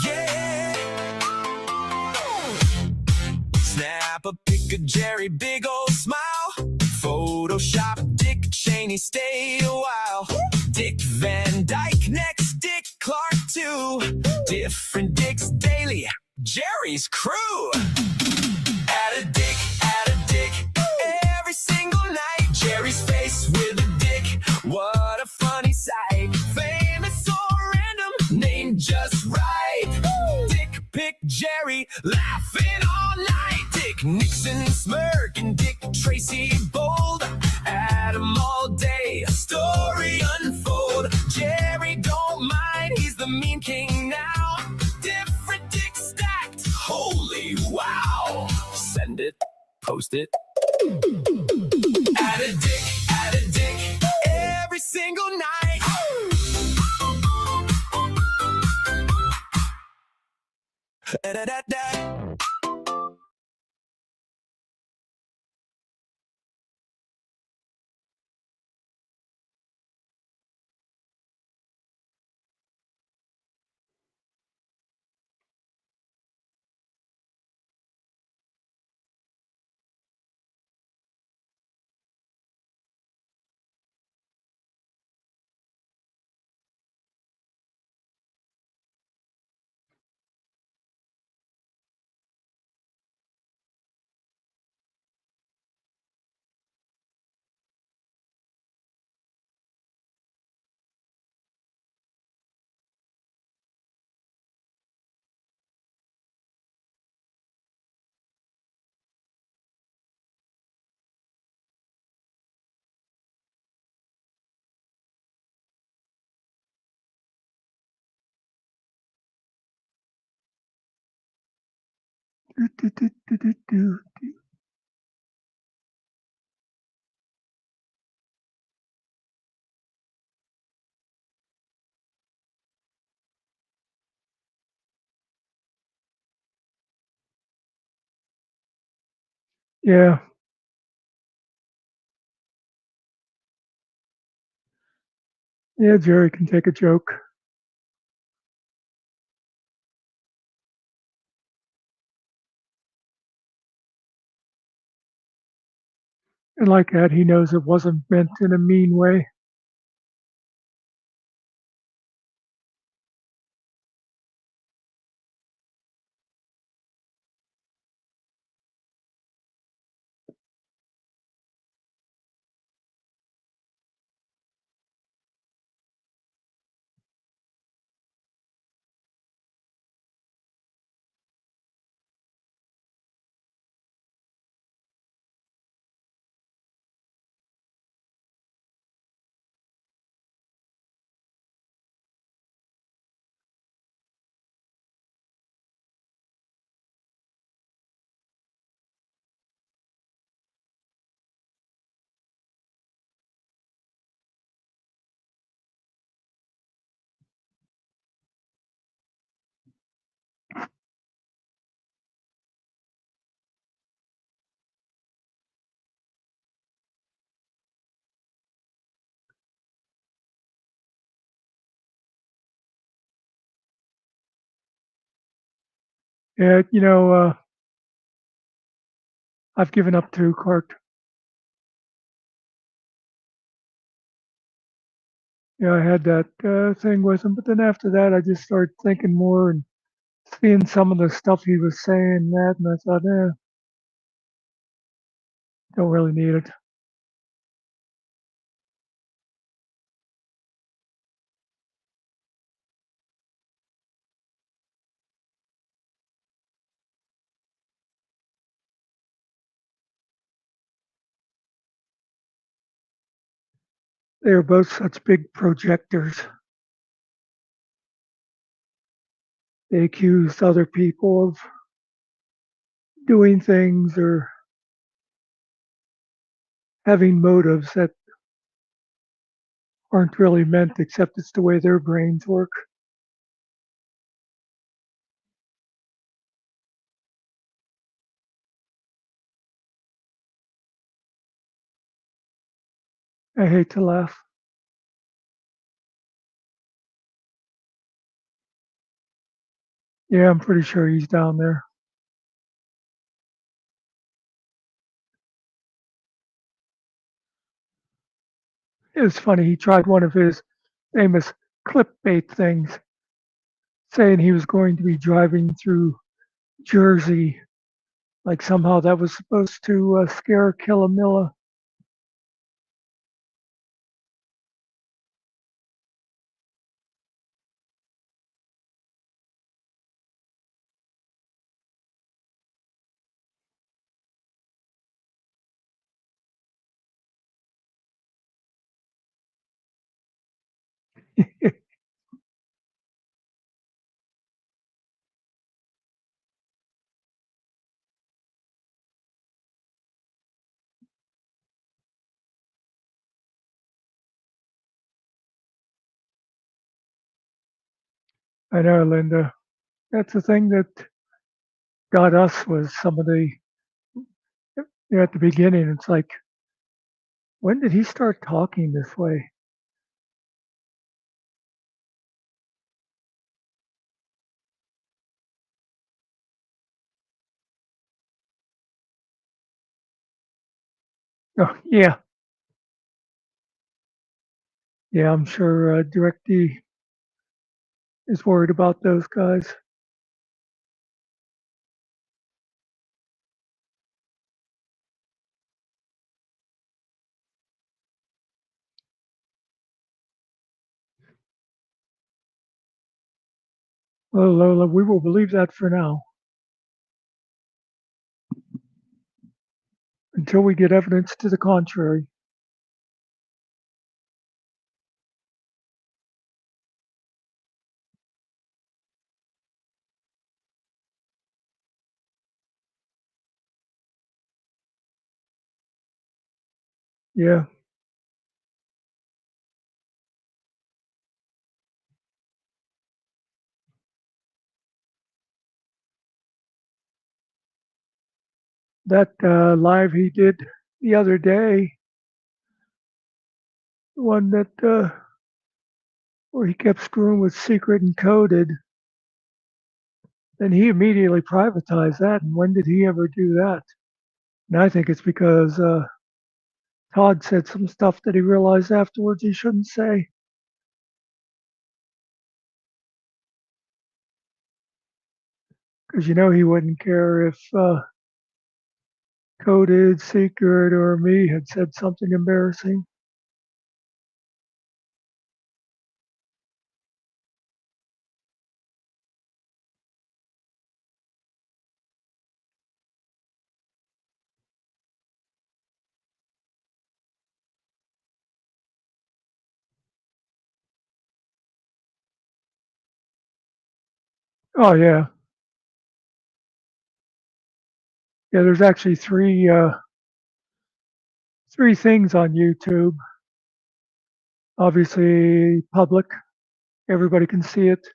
Yeah. Snap a pic of Jerry, big old smile. Photoshop Dick Cheney, stay a while. Dick Van Dyke next, Dick Clark too. Different Dicks daily, Jerry's crew. Add a dick, every single night. Jerry's face with a dick, what a funny sight. Famous or random, name just right. Dick pick Jerry, laughing all night. Dick Nixon smirking, Dick Tracy bold. At him all day, a story unfold. Jerry don't mind, he's the meme king now. Different dicks stacked, holy wow. Send it, post it. Add a dick, every single night. Do. Yeah. Yeah, Jerry can take a joke. And like that, he knows it wasn't meant in a mean way. Yeah, I've given up too, Clark. Yeah, I had that thing with him, but then after that, I just started thinking more and seeing some of the stuff he was saying that, and I thought, don't really need it. They were both such big projectors. they accused other people of doing things or having motives that aren't really meant, except it's the way their brains work. I hate to laugh. Yeah, I'm pretty sure he's down there. It was funny. He tried one of his famous clickbait things, saying he was going to be driving through Jersey, like somehow that was supposed to scare Killamilla. I know, Linda. That's the thing that got us was some of the, at the beginning, it's like, when did he start talking this way? Oh, yeah. Yeah, I'm sure DirectD is worried about those guys. Well, Lola, we will believe that for now until we get evidence to the contrary. Yeah, that live he did the other day, the one that where he kept screwing with secret and coded, then he immediately privatized that. And when did he ever do that? And I think it's because Todd said some stuff that he realized afterwards he shouldn't say. Because he wouldn't care if Coded, Secret, or me had said something embarrassing. Oh yeah, yeah. There's actually three things on YouTube. Obviously, public, everybody can see it.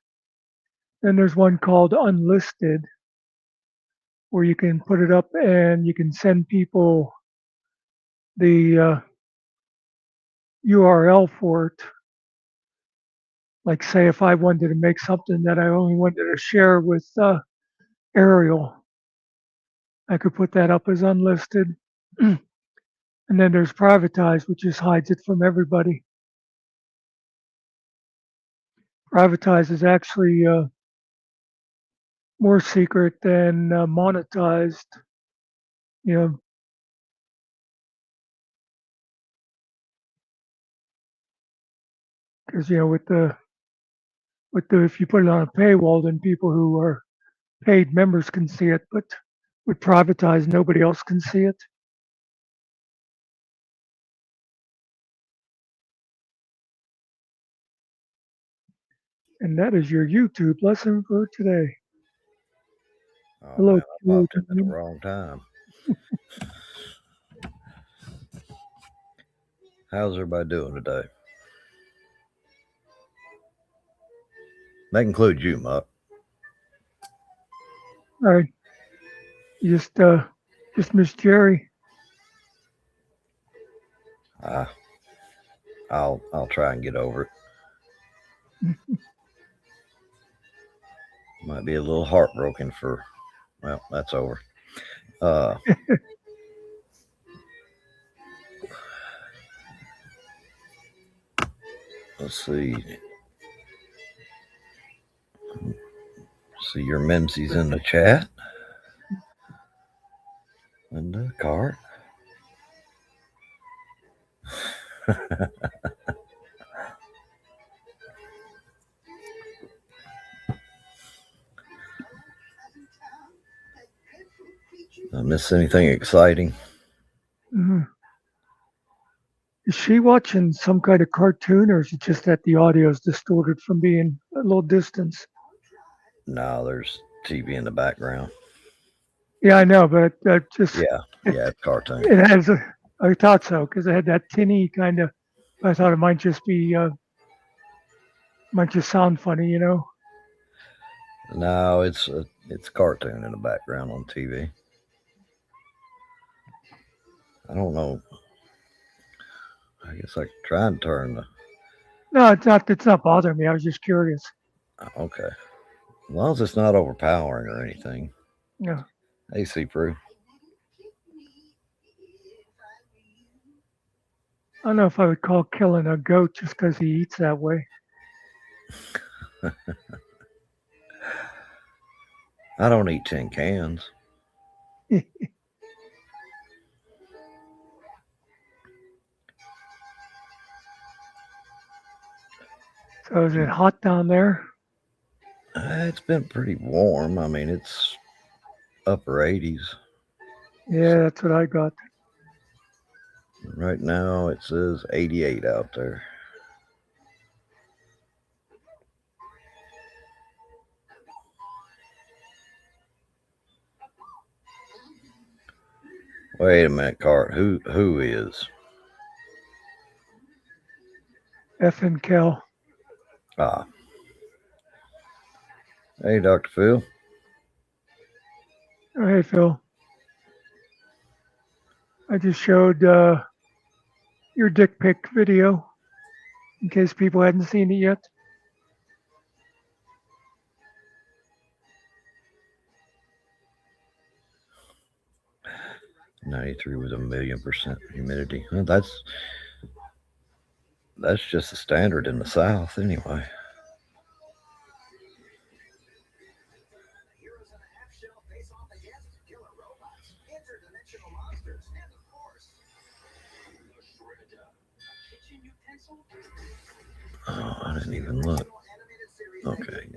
Then there's one called Unlisted, where you can put it up and you can send people the URL for it. Like, say, if I wanted to make something that I only wanted to share with Ariel, I could put that up as unlisted. And then there's privatized, which just hides it from everybody. Privatized is actually more secret than monetized. You know, because with the if you put it on a paywall, then people who are paid members can see it, but with privatized, nobody else can see it. And that is your YouTube lesson for today. Oh Hello, man, I hello, popped in at the gentlemen. wrong time. How's everybody doing today? That includes you, Muck. All right, you just missed Jerry. I'll try and get over it. Might be a little heartbroken for. Well, that's over. Let's see. See your Memsies in the chat. Linda, Cart. I miss anything exciting? Mhm. Is she watching some kind of cartoon, or is it just that the audio is distorted from being a little distance? No, there's TV in the background. Yeah, I know, but just Yeah, it's cartoon. it has a. I thought so because it had that tinny kind of. I thought it might just be might just sound funny, you know. No, it's cartoon in the background on TV. I don't know. I guess I could try and turn the. No, it's not. It's not bothering me. I was just curious. Okay. As long as it's not overpowering or anything. Yeah. Hey, C-Prue. I don't know if I would call killing a goat just because he eats that way. I don't eat tin cans. So is it hot down there? It's been pretty warm. I mean, it's upper 80s. Yeah, that's what I got. Right now, it says 88 out there. Wait a minute, Cart. Who is? F and Kel. Ah. Hey, Dr. Phil. Oh, hey, Phil. I just showed your dick pic video in case people hadn't seen it yet. 93 with 1,000,000% humidity. Well, that's just the standard in the South, anyway. Oh, I didn't even look. Okay.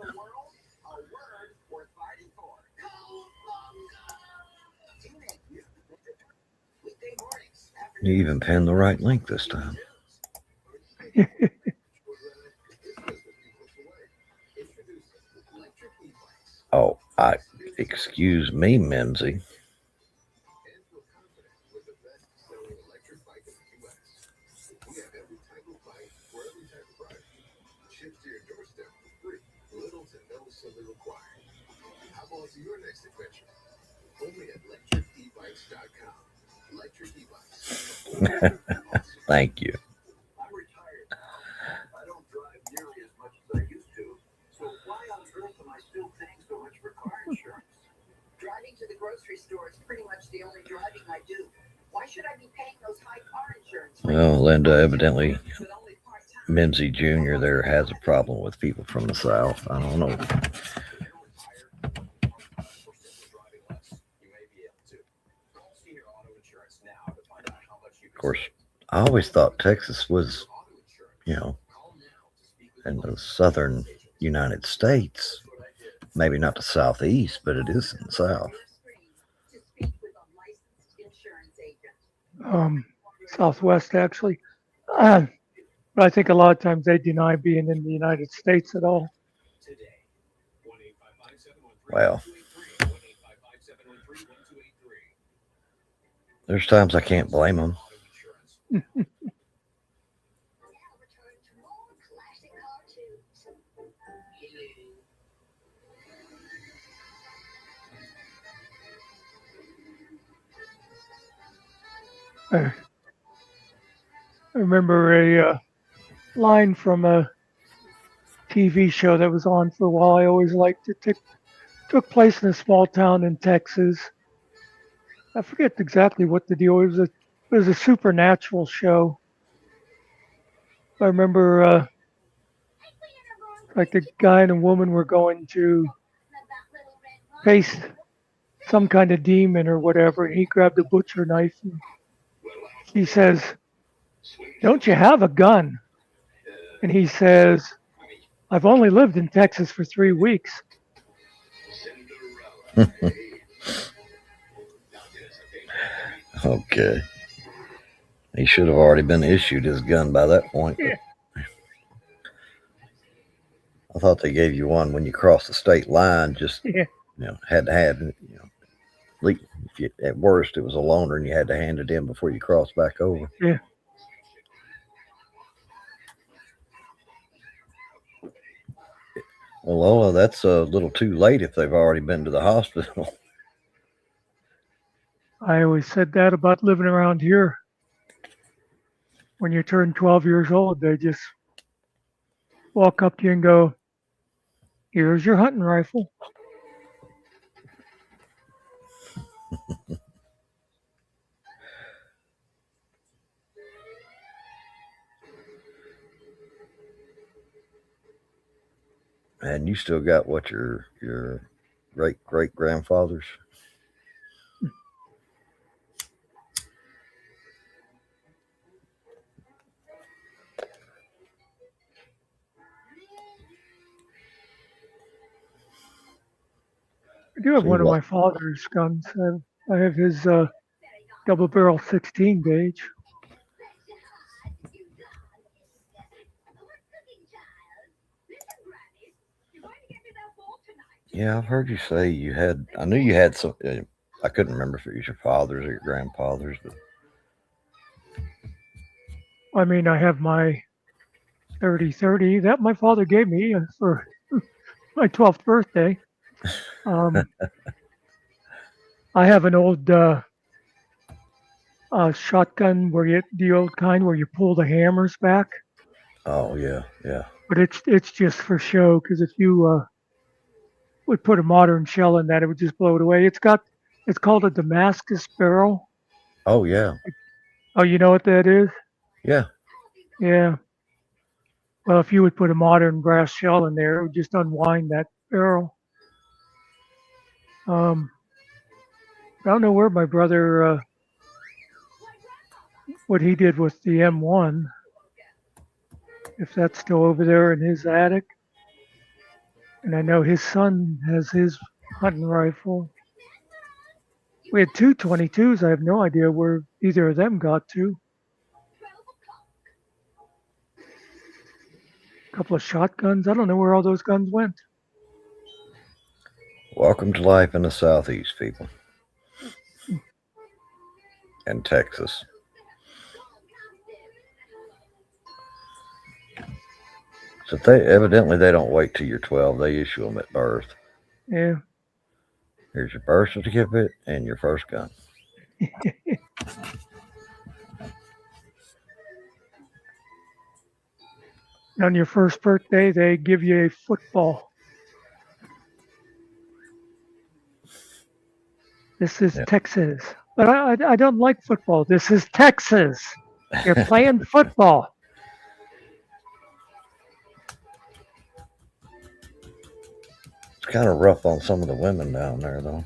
You even pinned the right link this time. Oh, excuse me, Mimsy. Thank you. Driving to the grocery store is pretty much the only driving I do. Why should I be paying those high car insurance? Well, Linda, evidently Mimsy Jr. there has a problem with people from the South. I don't know. Of course, I always thought Texas was, in the southern United States. Maybe not the southeast, but it is in the south. Southwest, actually. But I think a lot of times they deny being in the United States at all. Well, there's times I can't blame them. I remember a line from a TV show that was on for a while. I always liked it. Took place in a small town in Texas. I forget exactly what the deal was. It was a supernatural show. I remember like the guy and a woman were going to face some kind of demon or whatever. He grabbed a butcher knife and he says, "Don't you have a gun?" And he says, "I've only lived in Texas for 3 weeks." Okay. He should have already been issued his gun by that point. Yeah. I thought they gave you one when you crossed the state line. Just Yeah. Had to have. If you, at worst, it was a loaner, and you had to hand it in before you crossed back over. Yeah. Well, Lola, that's a little too late if they've already been to the hospital. I always said that about living around here. When you turn 12 years old, they just walk up to you and go, "Here's your hunting rifle." And you still got what your great grandfathers? I do have See one of what? my father's guns. I have his double barrel 16 gauge. Yeah, I've heard you say you had. I knew you had some. I couldn't remember if it was your father's or your grandfather's, but I mean, I have my 30-30 that my father gave me for my 12th birthday. I have an old shotgun the old kind where you pull the hammers back, oh yeah. but it's just for show because if you would put a modern shell in that, it would just blow it away. It's called a Damascus barrel. Oh yeah. Oh, you know what that is? Yeah. Yeah. Well, if you would put a modern brass shell in there, it would just unwind that barrel. I don't know where my brother, what he did with the M1, if that's still over there in his attic. And I know his son has his hunting rifle. We had two 22s. I have no idea where either of them got to. A couple of shotguns. I don't know where all those guns went. Welcome to life in the Southeast, people, and Texas. So they don't wait till you're 12. They issue them at birth. Yeah. Here's your birth certificate and your first gun. On your first birthday, they give you a football. This is Yep. Texas. But I don't like football. This is Texas. You're playing football. It's kind of rough on some of the women down there, though.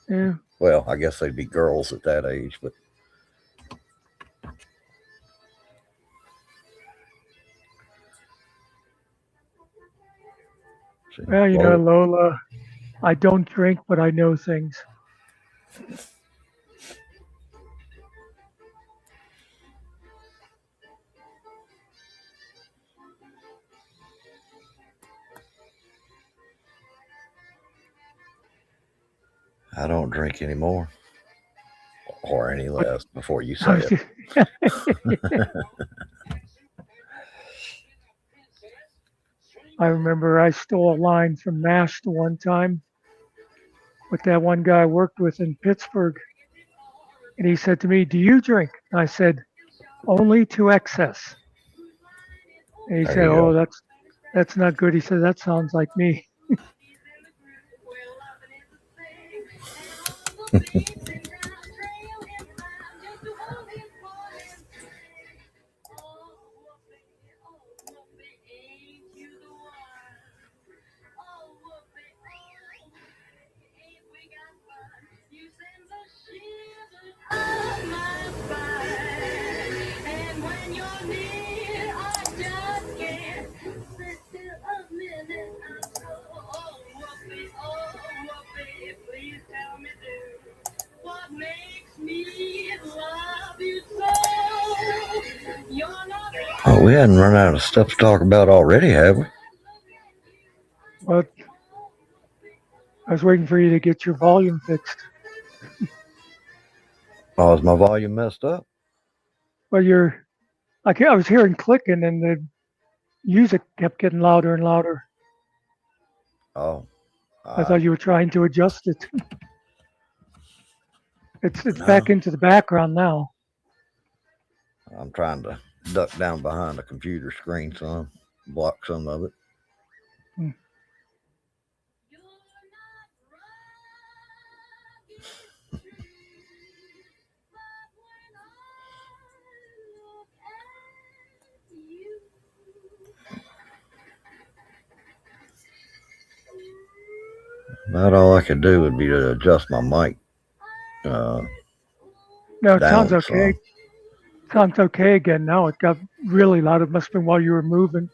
Yeah. Well, I guess they'd be girls at that age, but Well, you know, Lola, I don't drink, but I know things. I don't drink anymore. Or any less before you say it. I remember I stole a line from Nashta one time with that one guy I worked with in Pittsburgh. And he said to me, "Do you drink?" I said, "Only to excess." And he There said, you "Oh, go. that's not good." He said, "That sounds like me." Oh, we hadn't run out of stuff to talk about already, have we? But I was waiting for you to get your volume fixed. Oh, is my volume messed up? Well, I was hearing clicking and the music kept getting louder and louder. Oh, I thought you were trying to adjust it. It's no. back into the background now. I'm trying to duck down behind the computer screen some, block some of it. About all I could do would be to adjust my mic. No, it sounds down okay. some. Sounds okay again now. It got really loud. It must have been while you were moving.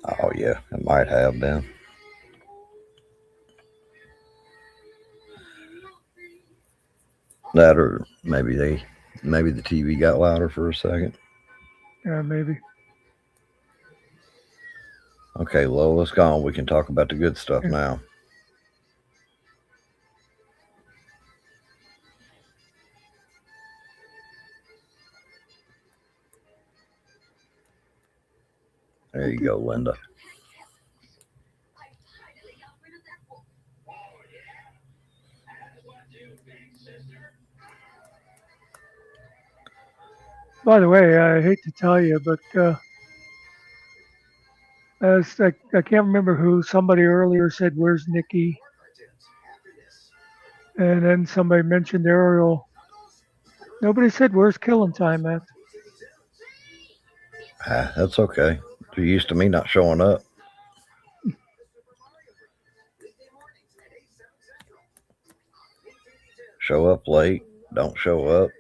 Oh yeah, it might have been. That or maybe the TV got louder for a second. Yeah, maybe. Okay, Lola's gone. We can talk about the good stuff Yeah. now. There you go, Linda. By the way, I hate to tell you, but I can't remember somebody earlier said, "Where's Nikki?" And then somebody mentioned Ariel. Nobody said, "Where's Killing Time" at? That's okay. You're used to me not showing up. Show up late, don't show up.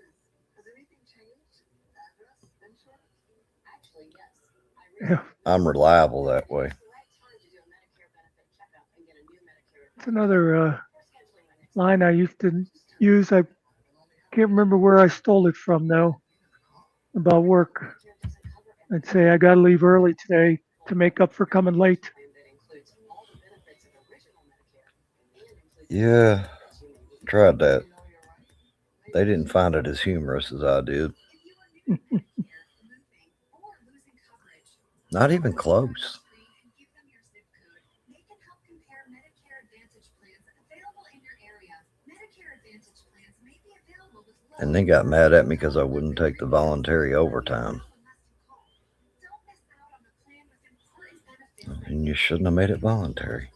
Yeah. I'm reliable that way. It's another line I used to use. I can't remember where I stole it from, though, about work. I'd say, "I got to leave early today to make up for coming late." Yeah, tried that. They didn't find it as humorous as I did. Not even close. And they got mad at me because I wouldn't take the voluntary overtime. And you shouldn't have made it voluntary.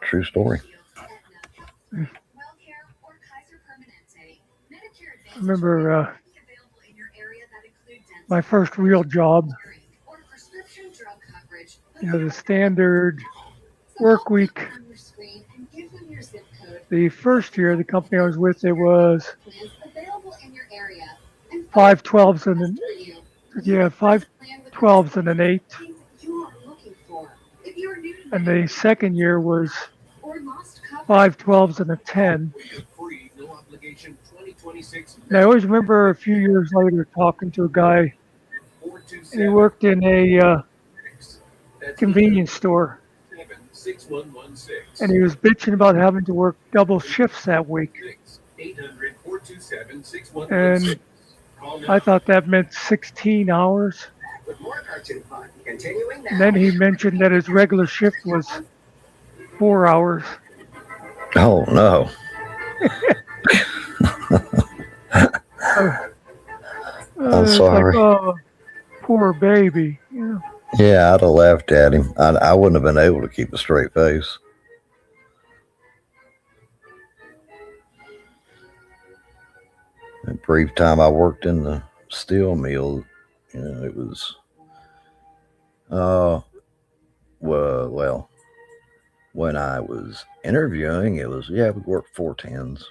True story. I remember my first real job, the standard work week. The first year, the company I was with, it was 5 12s and 5 12s and an 8. And the second year was 5 12s and a 10. And I always remember a few years later talking to a guy, and he worked in a convenience store, and he was bitching about having to work double shifts that week. And I thought that meant 16 hours. With more cartoon fun continuing now. And then he mentioned that his regular shift was 4 hours. Oh no. I'm It's sorry. like, oh, poor baby. You know? Yeah, I'd have laughed at him. I wouldn't have been able to keep a straight face. The brief time I worked in the steel mill, it was, well, when I was interviewing, it was, we worked 410s.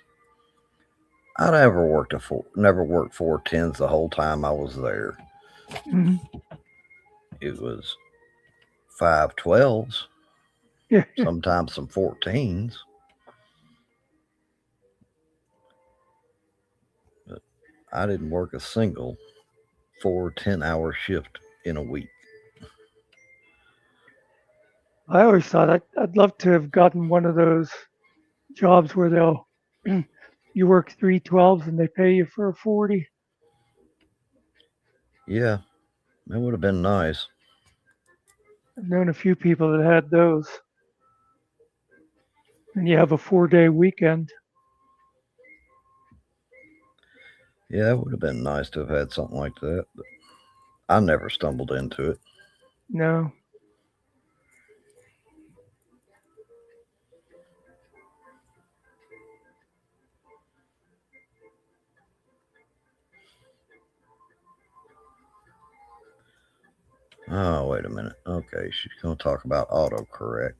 I never worked 410s the whole time I was there. Mhm. It was 512s, Yeah. sometimes some 14s. But I didn't work a single 10-hour shift in a week. I always thought I'd love to have gotten one of those jobs where they'll you work 312s and they pay you for a 40. Yeah, that would have been nice. I've known a few people that had those. And you have a 4-day weekend. Yeah, it would have been nice to have had something like that, but I never stumbled into it. No. Oh, wait a minute. Okay, she's going to talk about autocorrect.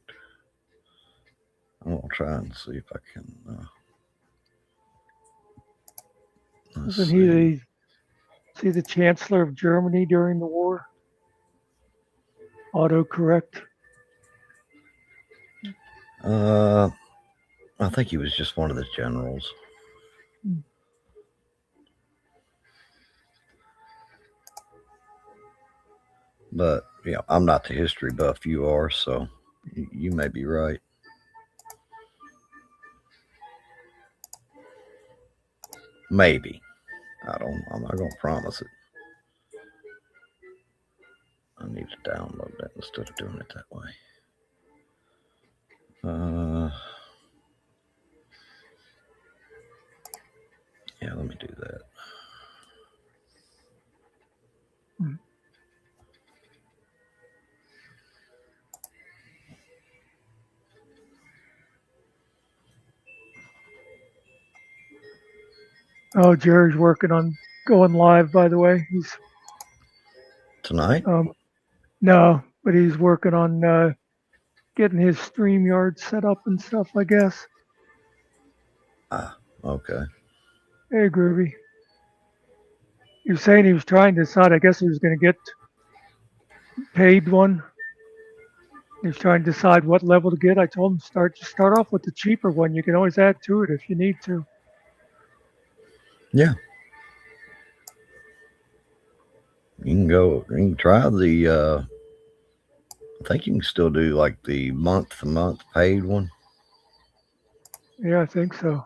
I'm going to try and see if I can. Wasn't he the Chancellor of Germany during the war? Autocorrect. I think he was just one of the generals. But, I'm not the history buff you are, so you may be right. Maybe. I'm not going to promise it. I need to download that instead of doing it that way. Yeah, let me do that. Oh, Jerry's working on going live, by the way. He's Tonight? no, but he's working on getting his StreamYard set up and stuff, I guess. Ah, okay. Hey, Groovy. He was saying he was trying to decide, I guess he was going to get paid one. He was trying to decide what level to get. I told him start off with the cheaper one. You can always add to it if you need to. Yeah. You can try the, I think you can still do like the month-to-month paid one. Yeah, I think so.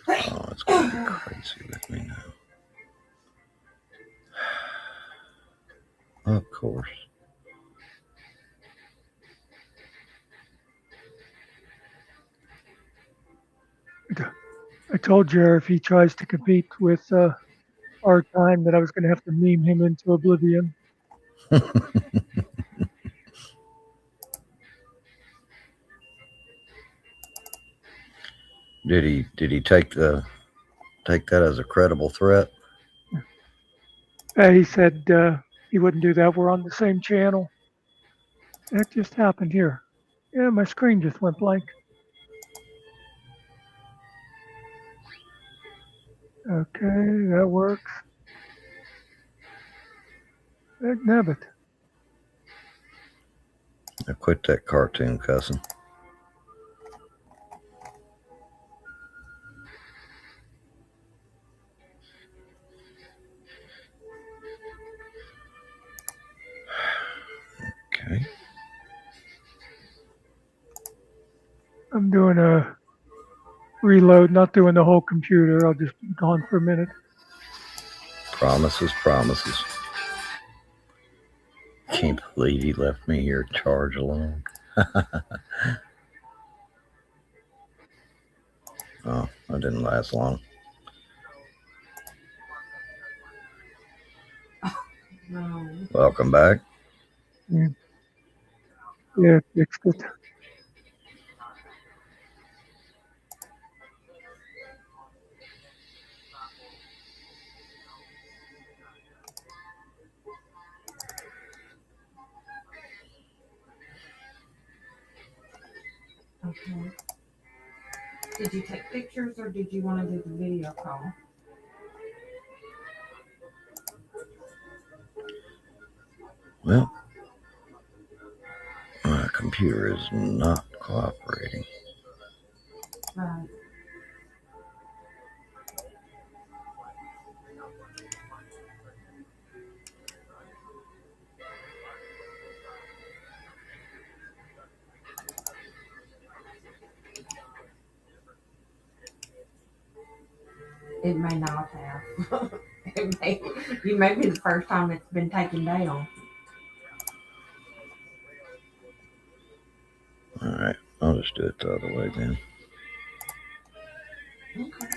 Oh, it's going to be crazy with me now. Of course. I told Jer if he tries to compete with our time that I was going to have to meme him into oblivion. Did he take that as a credible threat? He said he wouldn't do that. We're on the same channel. That just happened here. Yeah, my screen just went blank. Okay, that works. Nabbit. Now quit that cartoon cussing. Okay. I'm doing a reload, not doing the whole computer. I'll just be gone for a minute. Promises, promises. Can't believe he left me here charge alone. Oh, that didn't last long. No. Welcome back. Yeah, fixed it. Okay. Did you take pictures or did you want to do the video call? Well, my computer is not cooperating. Right. It may not have. You may be the first time it's been taken down. All right, I'll just do it the other way then. Okay.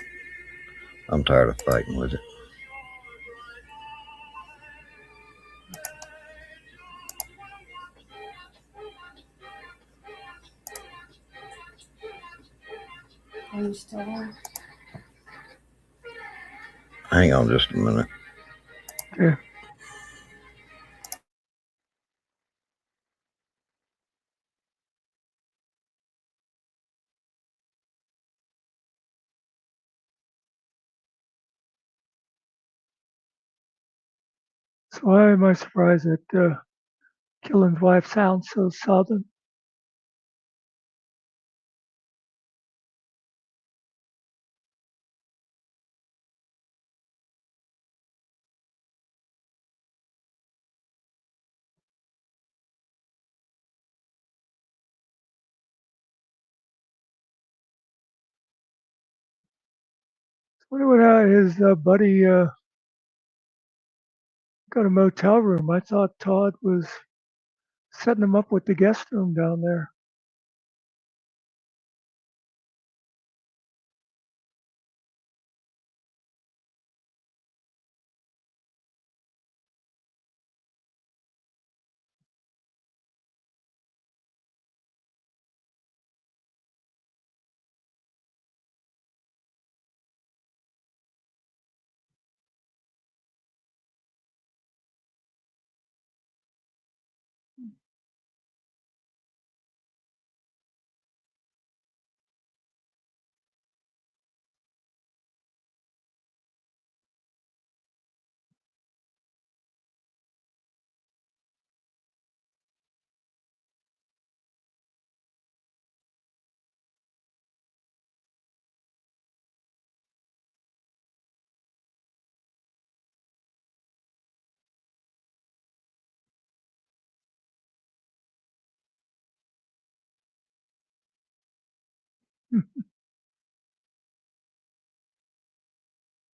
I'm tired of fighting with it. Are you still on? Hang on just a minute. Okay. So why am I surprised that Killen's wife sounds so southern? Wonder what his buddy got a motel room. I thought Todd was setting him up with the guest room down there.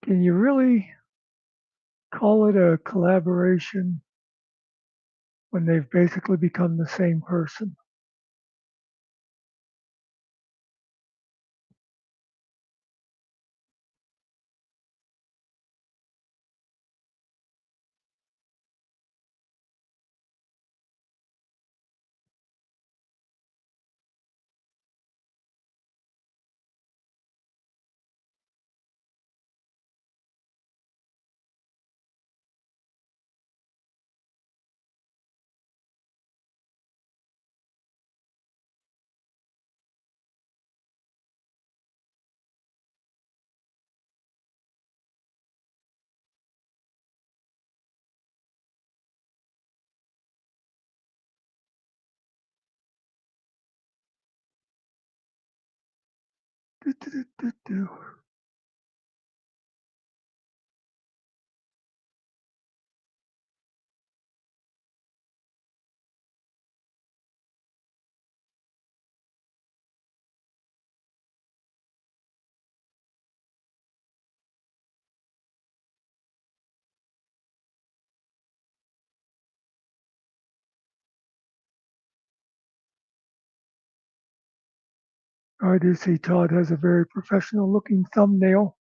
Can you really call it a collaboration when they've basically become the same person? Do. I do see Todd has a very professional looking thumbnail.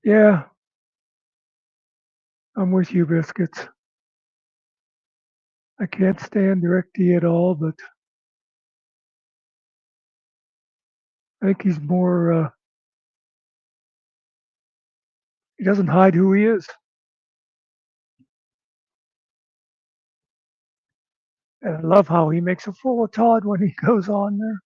Yeah, I'm with you, Biscuits. I can't stand DirectD at all, but I think he's more, he doesn't hide who he is. And I love how he makes a fool of Todd when he goes on there.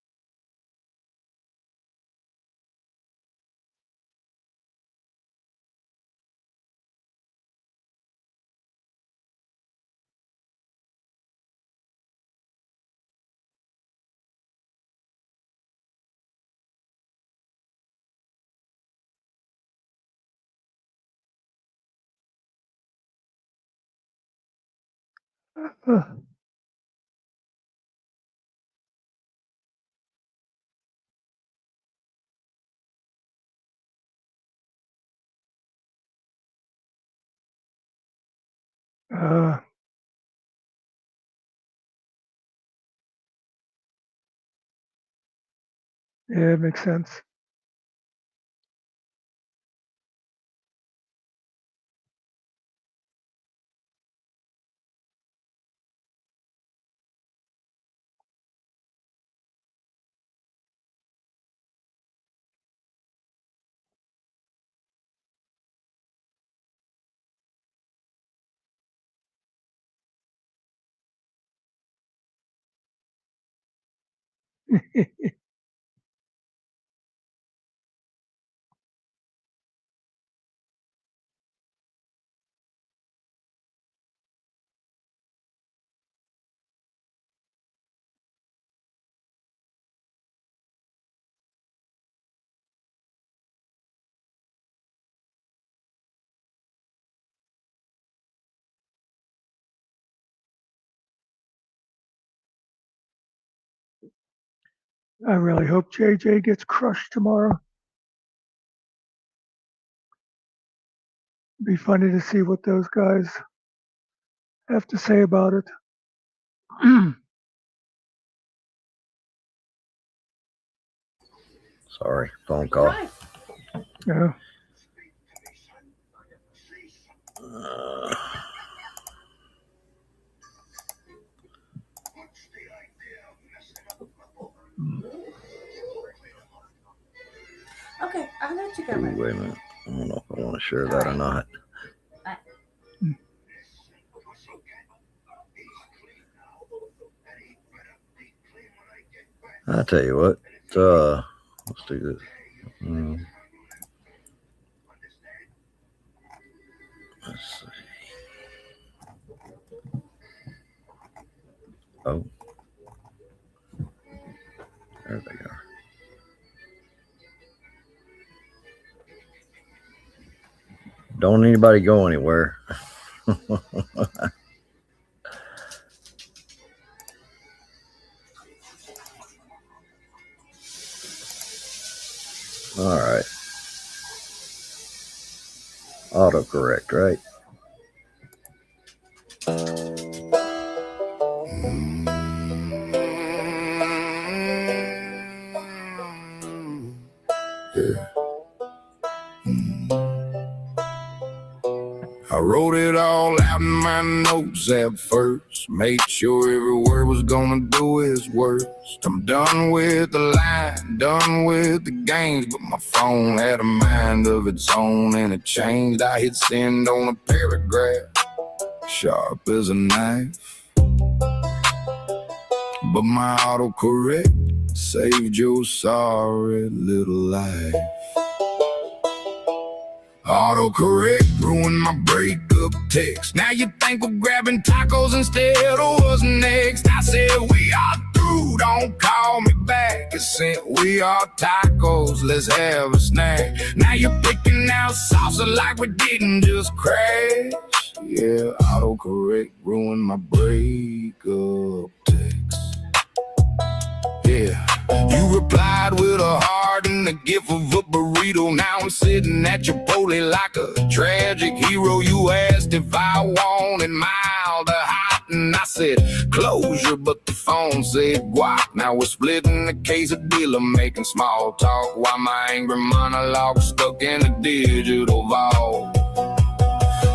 Uh, uh, yeah, it makes sense. I really hope JJ gets crushed tomorrow. Be funny to see what those guys have to say about it. Sorry, phone call. Right. Yeah. Okay, I'll let you go. Ooh, Baby. wait a minute. I don't know if I want to share that or not. I'll tell you what. Let's do this. Let's see. Oh. There they are. Don't anybody go anywhere. All right. Autocorrect, right? I wrote it all out in my notes at first. Made sure every word was gonna do its worst. I'm done with the line, done with the games, but my phone had a mind of its own and it changed. I hit send on a paragraph, sharp as a knife, but my autocorrect saved your sorry little life. Autocorrect ruined my breakup text. Now you think we're grabbing tacos instead of what's next? I said we are through, don't call me back. It sent we are tacos, let's have a snack. Now you're picking out salsa like we didn't just crash. Yeah, autocorrect ruined my breakup text. Yeah, you replied with a heart and the gift of a burrito. Now I'm sitting at Chipotle like a tragic hero. You asked if I wanted mild or hot, and I said closure, but the phone said guac. Now we're splitting the quesadilla, making small talk while my angry monologue stuck in a digital vault.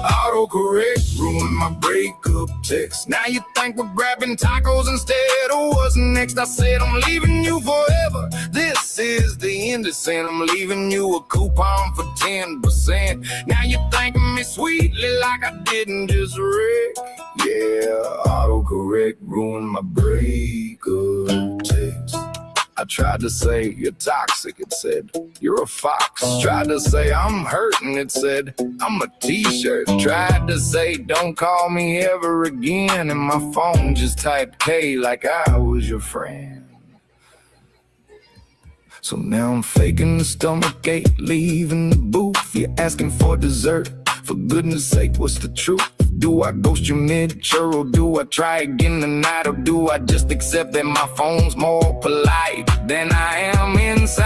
Autocorrect ruined my breakup text. Now you think we're grabbing tacos instead of what's next? I said I'm leaving you forever. This is the end of sin. I'm leaving you a coupon for 10%. Now you thanking me sweetly like I didn't just wreck. Yeah, autocorrect ruined my breakup text. I tried to say you're toxic, it said you're a fox. Tried to say I'm hurting, it said I'm a t-shirt. Tried to say don't call me ever again, and my phone just typed K like I was your friend. So now I'm faking the stomach ache, leaving the booth. You're asking for dessert, for goodness sake, what's the truth? Do I ghost you mid-churl? Do I try again tonight? Or do I just accept that my phone's more polite than I am inside?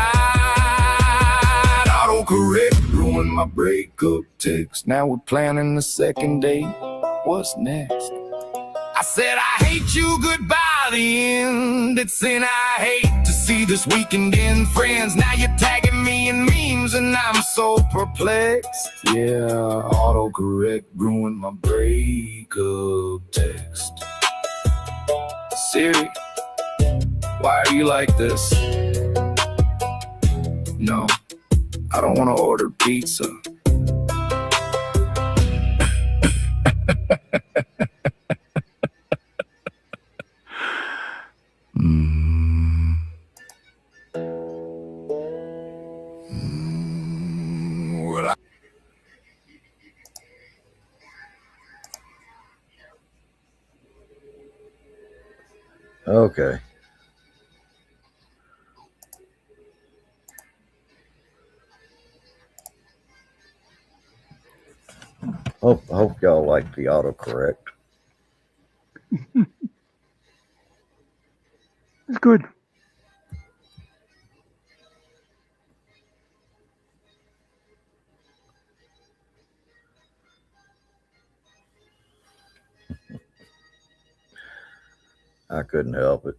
Autocorrect ruined my breakup text. Now we're planning the second date. What's next? I said I hate you goodbye, the end. It's in I hate to see this weekend in Friends. Now you're tagging me in memes and I'm so perplexed. Yeah, autocorrect ruined my breakup text. Siri, why are you like this? No, I don't want to order pizza. Okay. I hope y'all like the autocorrect. It's good. I couldn't help it.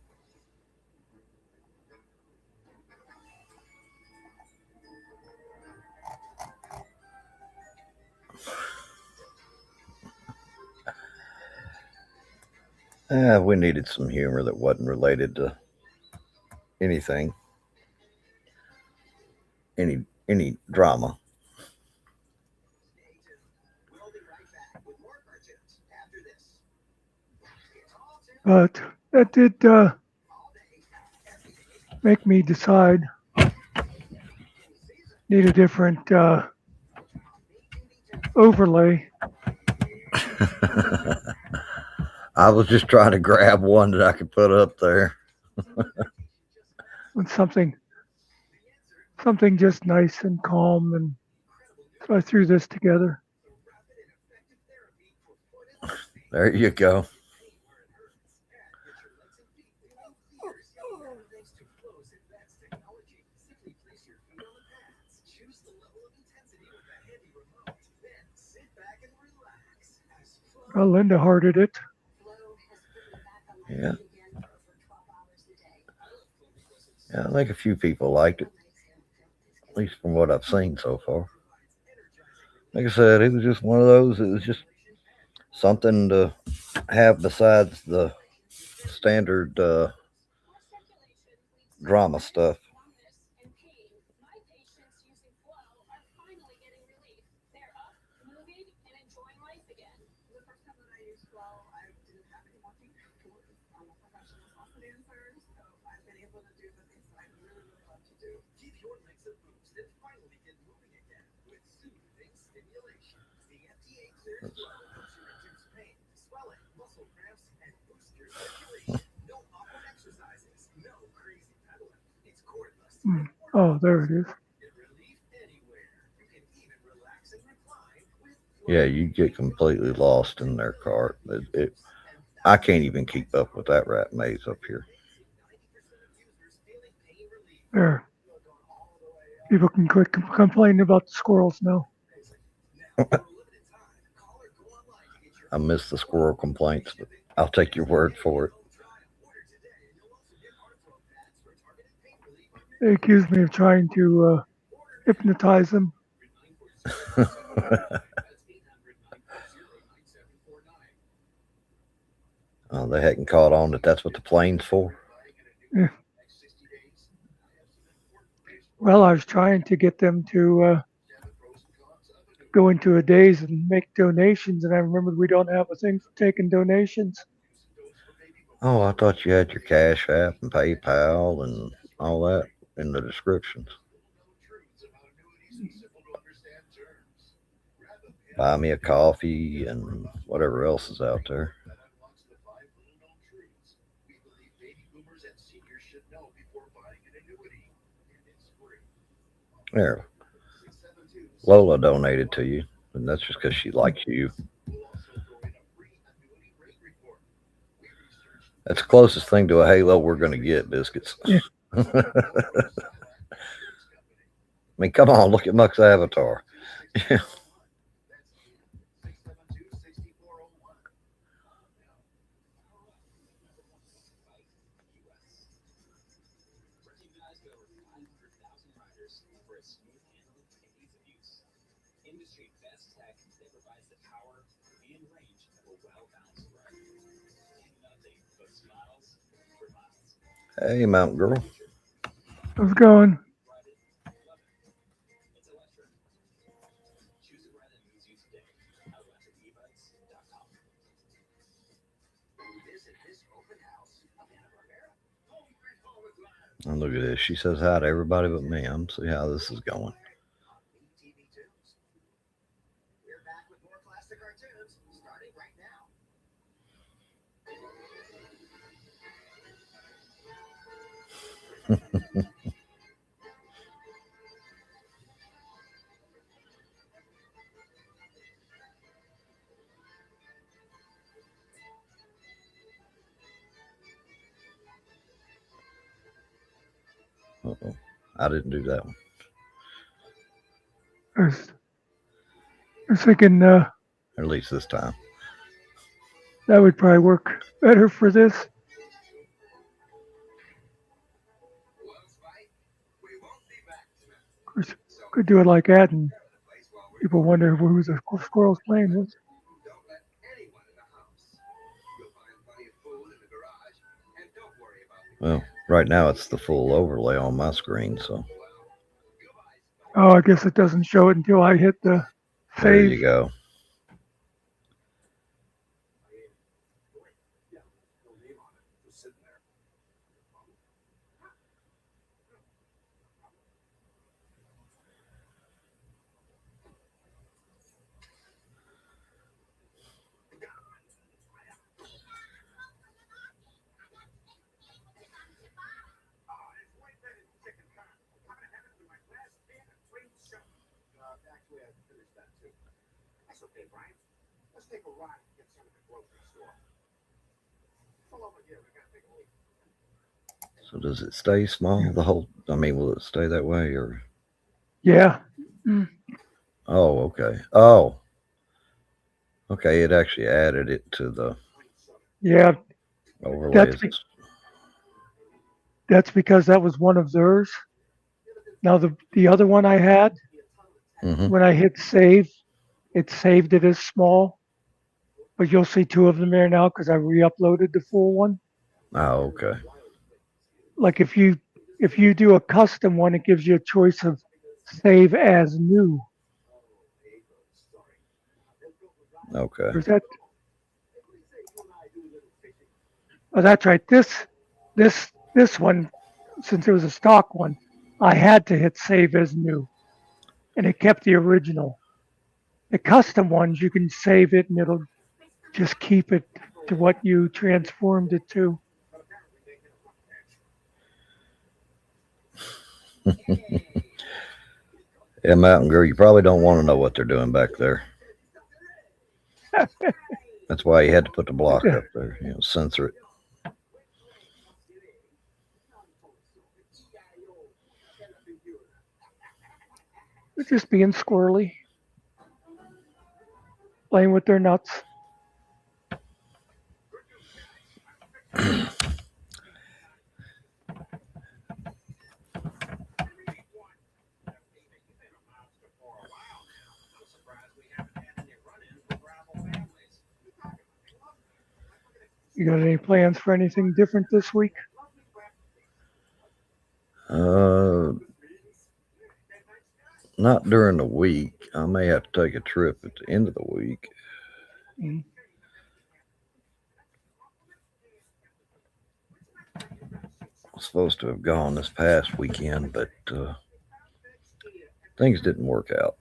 We needed some humor that wasn't related to anything, any drama. But that did make me decide need a different overlay. I was just trying to grab one that I could put up there. With something just nice and calm, and so I threw this together. There you go. Well, Linda hearted it. Yeah. Yeah, I think a few people liked it, at least from what I've seen so far. Like I said, it was just one of those. It was just something to have besides the standard drama stuff. Oh, there it is. Yeah, you get completely lost in their cart. I can't even keep up with that rat maze up here. There. People can quit complaining about the squirrels now. I miss the squirrel complaints, but I'll take your word for They accuse me of trying to hypnotize them. it. Oh, they hadn't caught on that that's what the plane's for. Yeah. Well, I was trying to get them to go into a daze and make donations, and I remembered we don't have a thing for taking donations. Oh, I thought you had your Cash App and PayPal and all that in the descriptions. Buy me a coffee and whatever else is out there. There. Lola donated to you, and that's just because she likes you. That's the closest thing to a halo we're going to get, biscuits. Yeah. I mean, come on, look at Muck's avatar. Hey, Mountain Girl. How's it going? Oh, look at this. She says hi to everybody but me. I'm see how this is going. Uh-oh. I didn't do that one. I was thinking Or at least this time. that would probably work better for this. Of course, could do it like that, and people wonder who the squirrel's playing with. Well, right now it's the full overlay on my screen, so Oh, I guess it doesn't show it until I hit the there save. you go. So does it stay small the whole? I mean, will it stay that way or? Yeah. Oh, okay. Oh, okay. It actually added it to the Yeah, overlay. that's because that was one of theirs. Now the other one I had, Mm-hmm. when I hit save, it saved it as small, but you'll see two of them there now because I re-uploaded the full one. Oh, okay. Like if you do a custom one, it gives you a choice of save as new. Okay. Or is that? Oh, that's right. This one, since it was a stock one, I had to hit save as new, and it kept the original. The custom ones, you can save it and it'll just keep it to what you transformed it to. Yeah, Mountain Girl, you probably don't want to know what they're doing back there. That's why you had to put the block up there, censor it. They're just being squirrely, playing with their nuts. You got any plans for anything different this week? Not during the week. I may have to take a trip at the end of the week. Mm. I was supposed to have gone this past weekend, but things didn't work out.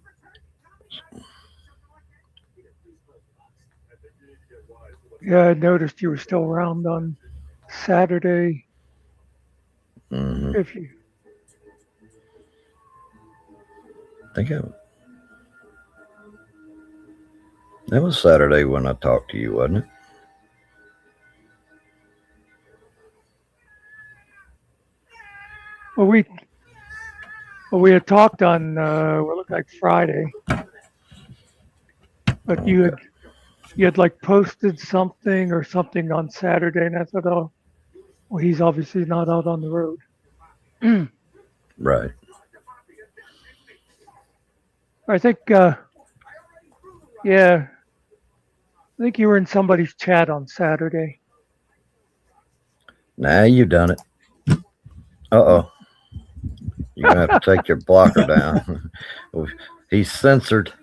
Yeah, I noticed you were still around on Saturday. Mm-hmm. If you, I think that was Saturday when I talked to you, wasn't it? well, we had talked on what looked like Friday, but Okay. you had like posted something or something on Saturday, and I thought, oh, well, he's obviously not out on the road. Right. I think, yeah, I think you were in somebody's chat on Saturday. Now you've done it. Uh-oh. You're going to have to take your blocker down. He's censored.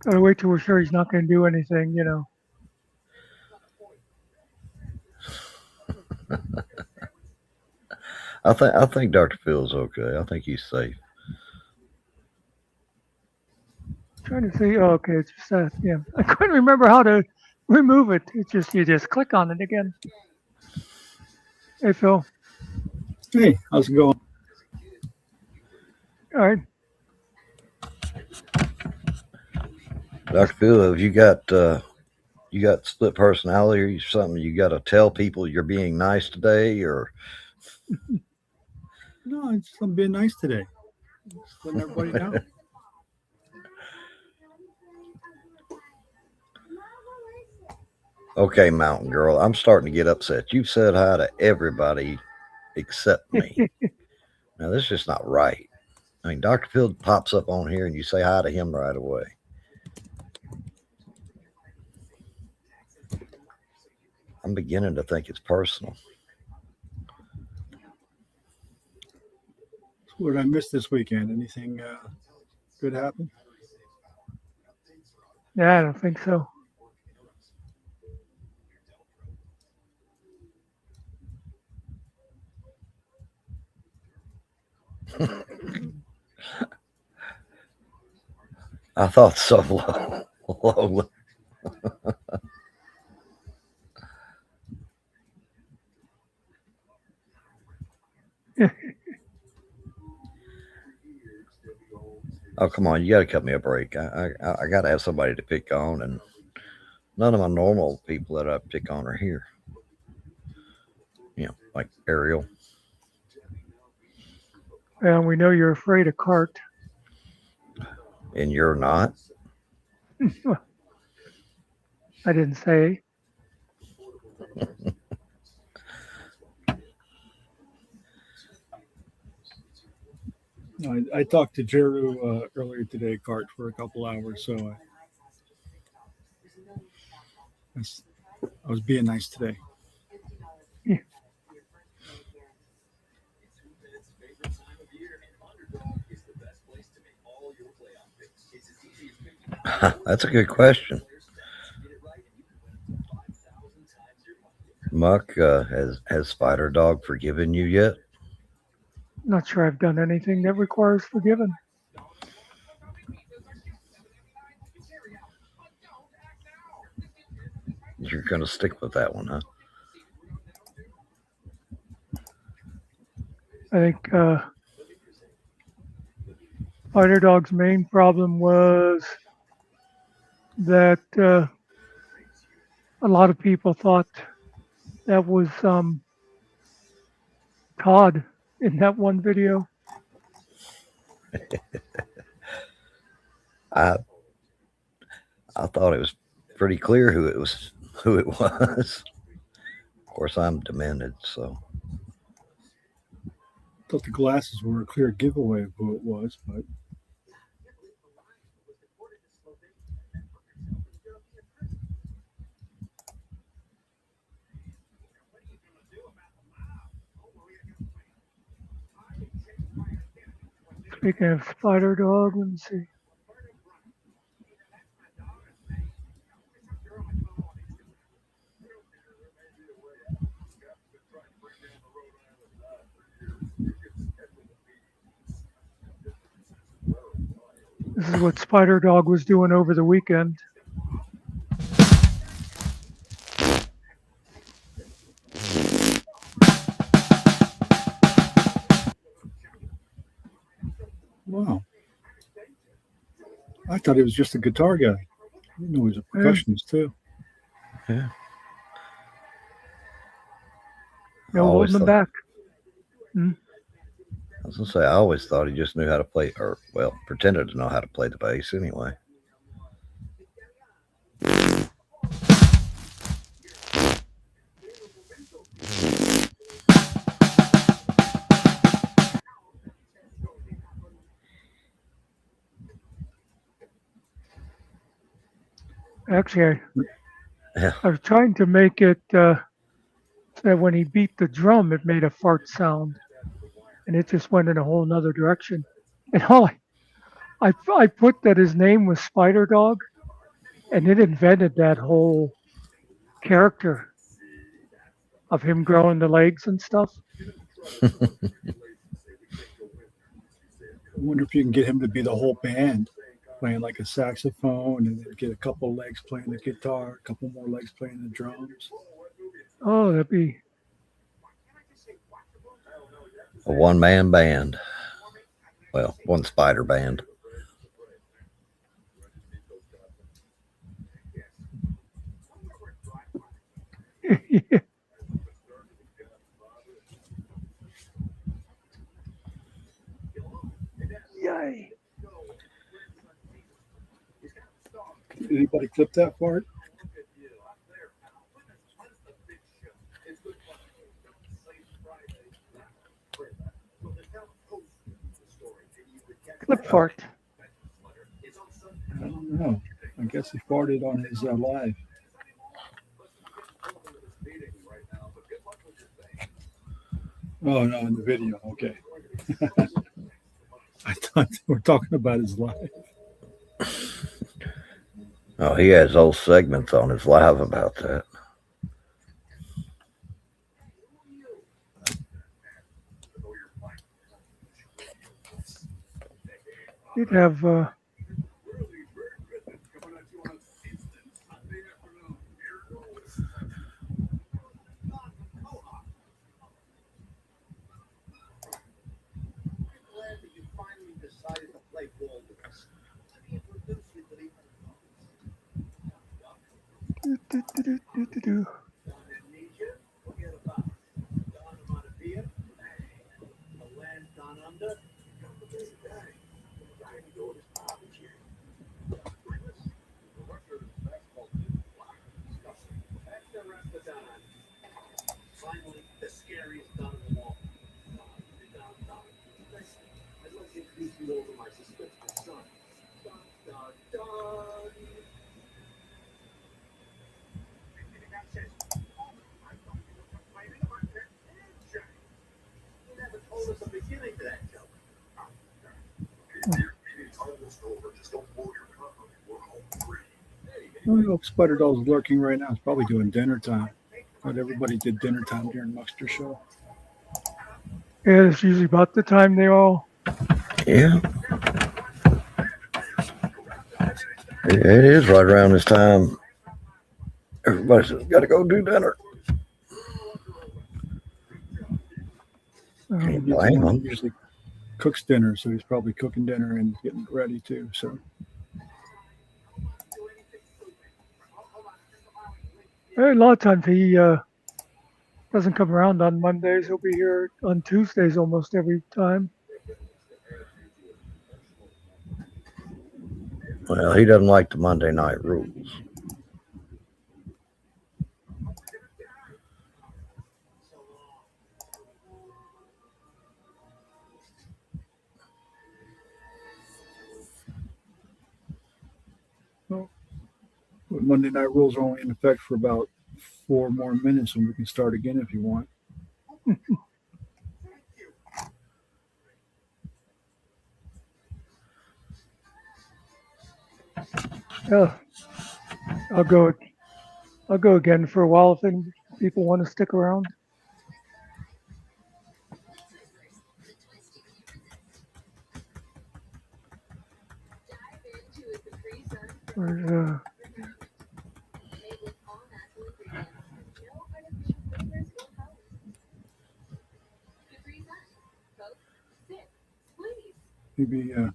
Gotta wait till we're sure he's not going to do anything, I think Dr. Phil's okay. I think he's safe. Trying to see. Oh, okay, it's just that. Yeah, I couldn't remember how to remove it. It's just you just click on it again. Hey, Phil. Hey, how's it going? All right. Dr. Phil, have you got split personality or something? You got to tell people you're being nice today, or? No, I'm being nice today. Just letting everybody know. Okay, Mountain Girl, I'm starting to get upset. You've said hi to everybody except me. Now, this is just not right. I mean, Dr. Phil pops up on here and you say hi to him right away. I'm beginning to think it's personal. What did I miss this weekend? Anything good happen? Yeah, I don't think so. I thought so. Low. Oh, come on. You got to cut me a break. I got to have somebody to pick on, and none of my normal people that I pick on are here. Like Ariel. And we know you're afraid of Cart. And you're not? I didn't say. I talked to Jeru earlier today, Cart, for a couple hours, so I was being nice today. That's a good question. Muck, has Spider Dog forgiven you yet? Not sure I've done anything that requires forgiving. You're going to stick with that one, huh? I think Spider Dog's main problem was that a lot of people thought that was Todd in that one video. I thought it was pretty clear who it was. Of course, I'm demented, so Thought the glasses were a clear giveaway of who it was, but Speaking of Spider Dog, let me see. This is what Spider Dog was doing over the weekend. wow. I thought he was just a guitar guy. I didn't know he was a percussionist too. yeah. No holding him back. I was going to say, I always thought he just knew how to play, or, well, pretended to know how to play the bass anyway. Actually, Yeah. I was trying to make it that when he beat the drum, it made a fart sound, and it just went in a whole nother direction. And all I put that his name was Spider Dog, and it invented that whole character of him growing the legs and stuff. I wonder if you can get him to be the whole band, playing like a saxophone, and then get a couple legs playing the guitar, a couple more legs playing the drums. Oh, that'd be A one-man band. Well, one spider band. yeah. Yay. Did anybody clip that part? Clip fart. I don't know. I guess he farted on his live. Oh no, in the video. Okay. I thought they were talking about his live. Oh, he has whole segments on his live about that. You'd have do. I hope Spider Doll's lurking right now. It's probably doing dinner time. Not everybody did dinner time during Muckster show. Yeah, it's usually about the time they all. Yeah. It is right around this time. Everybody says, got to go do dinner. Can't blame He them. usually cooks dinner, so he's probably cooking dinner and getting it ready too. So A lot of times he doesn't come around on Mondays. He'll be here on Tuesdays almost every time. Well, he doesn't like the Monday night rules. but Monday night rules are only in effect for about 4 more minutes, and we can start again if you want. Yeah, I'll go again for a while if any people want to stick around. Or,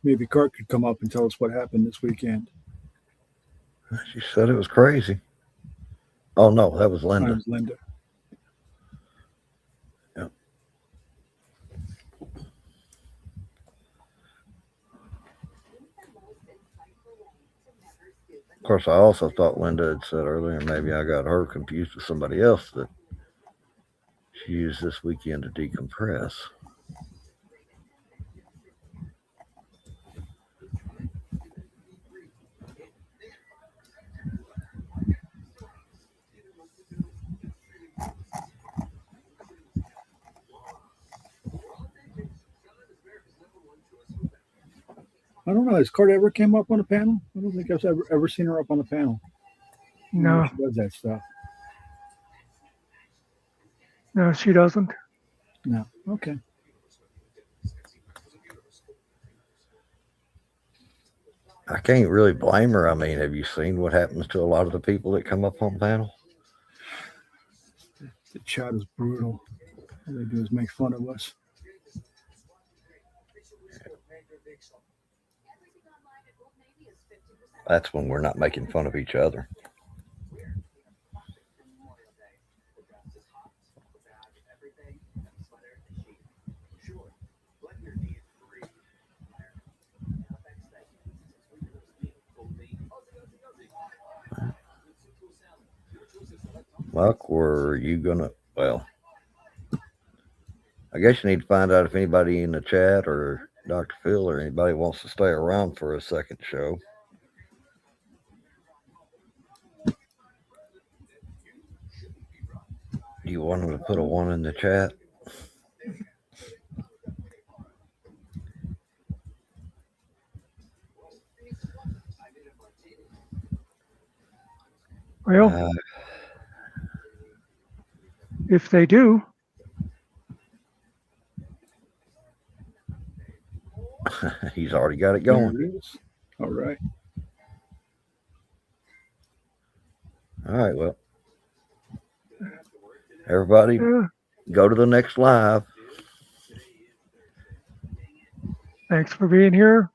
Maybe Cart could come up and tell us what happened this weekend. She said it was crazy. Oh, no, that was Linda. That was Linda. Yep. Of course, I also thought Linda had said earlier, maybe I got her confused with somebody else, that she used this weekend to decompress. I don't know. Has Cart ever came up on a panel? I don't think I've ever seen her up on a panel. no, She does that stuff. no, she doesn't. No. Okay. I can't really blame her. I mean, have you seen what happens to a lot of the people that come up on panel? The chat is brutal. All they do is make fun of us. That's when we're not making fun of each other. Muck, were you gonna, well, I guess you need to find out if anybody in the chat or Dr. Phil or anybody wants to stay around for a second show. Do you want them to put a 1 in the chat? Well, if they do, He's already got it There going. it is. All right. All right, well, everybody yeah, go to the next live. thanks for being here.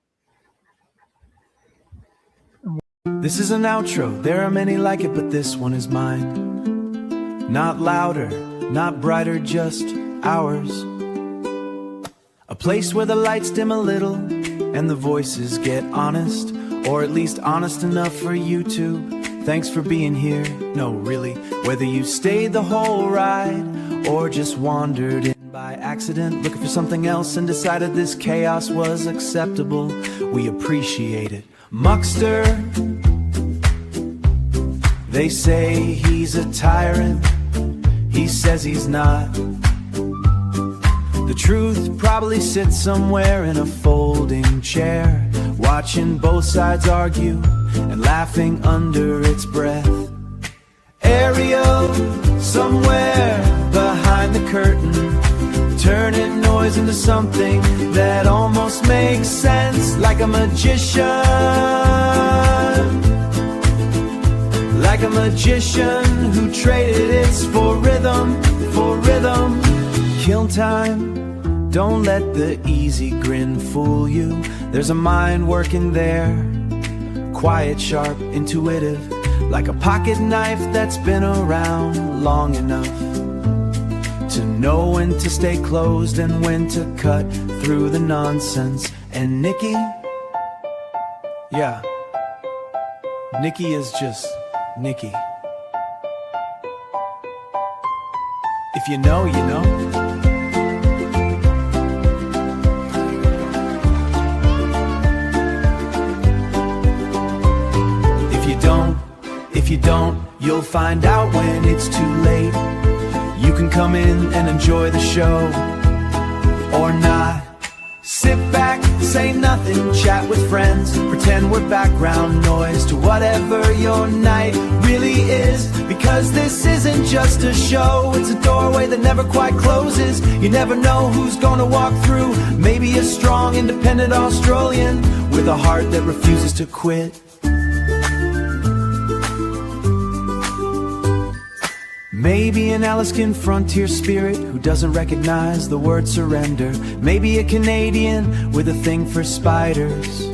This is an outro, there are many like it, but this one is mine. Not louder, not brighter, just ours. A place where the lights dim a little and the voices get honest, or at least honest enough for YouTube. Thanks for being here, no really, whether you stayed the whole ride or just wandered in by accident, looking for something else and decided this chaos was acceptable. We appreciate it. Muckster, they say he's a tyrant, he says he's not. The truth probably sits somewhere in a folding chair, watching both sides argue and laughing under its breath. Ariel, somewhere behind the curtain, turning noise into something that almost makes sense, like a magician. Like a magician who traded its for rhythm, for rhythm. Kill time, don't let the easy grin fool you. There's a mind working there, quiet, sharp, intuitive, like a pocket knife that's been around long enough to know when to stay closed and when to cut through the nonsense. And Nikki, yeah, Nikki is just Nikki. If you know, you know. If you don't, you'll find out when it's too late. You can come in and enjoy the show, or not. Sit back, say nothing, chat with friends, pretend we're background noise to whatever your night really is. Because this isn't just a show, it's a doorway that never quite closes. You never know who's gonna walk through. Maybe a strong, independent Australian with a heart that refuses to quit. Maybe an Alaskan frontier spirit who doesn't recognize the word surrender. Maybe a Canadian with a thing for spiders.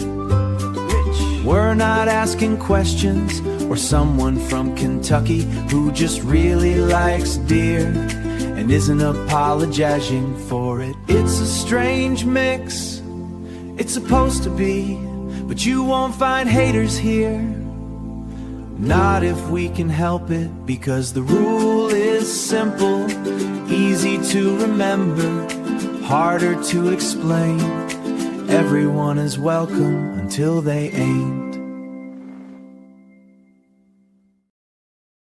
We're not asking questions. Or someone from Kentucky who just really likes deer and isn't apologizing for it. It's a strange mix, it's supposed to be, but you won't find haters here. Not if we can help it, because the rule is simple, easy to remember, harder to explain. Everyone is welcome until they ain't.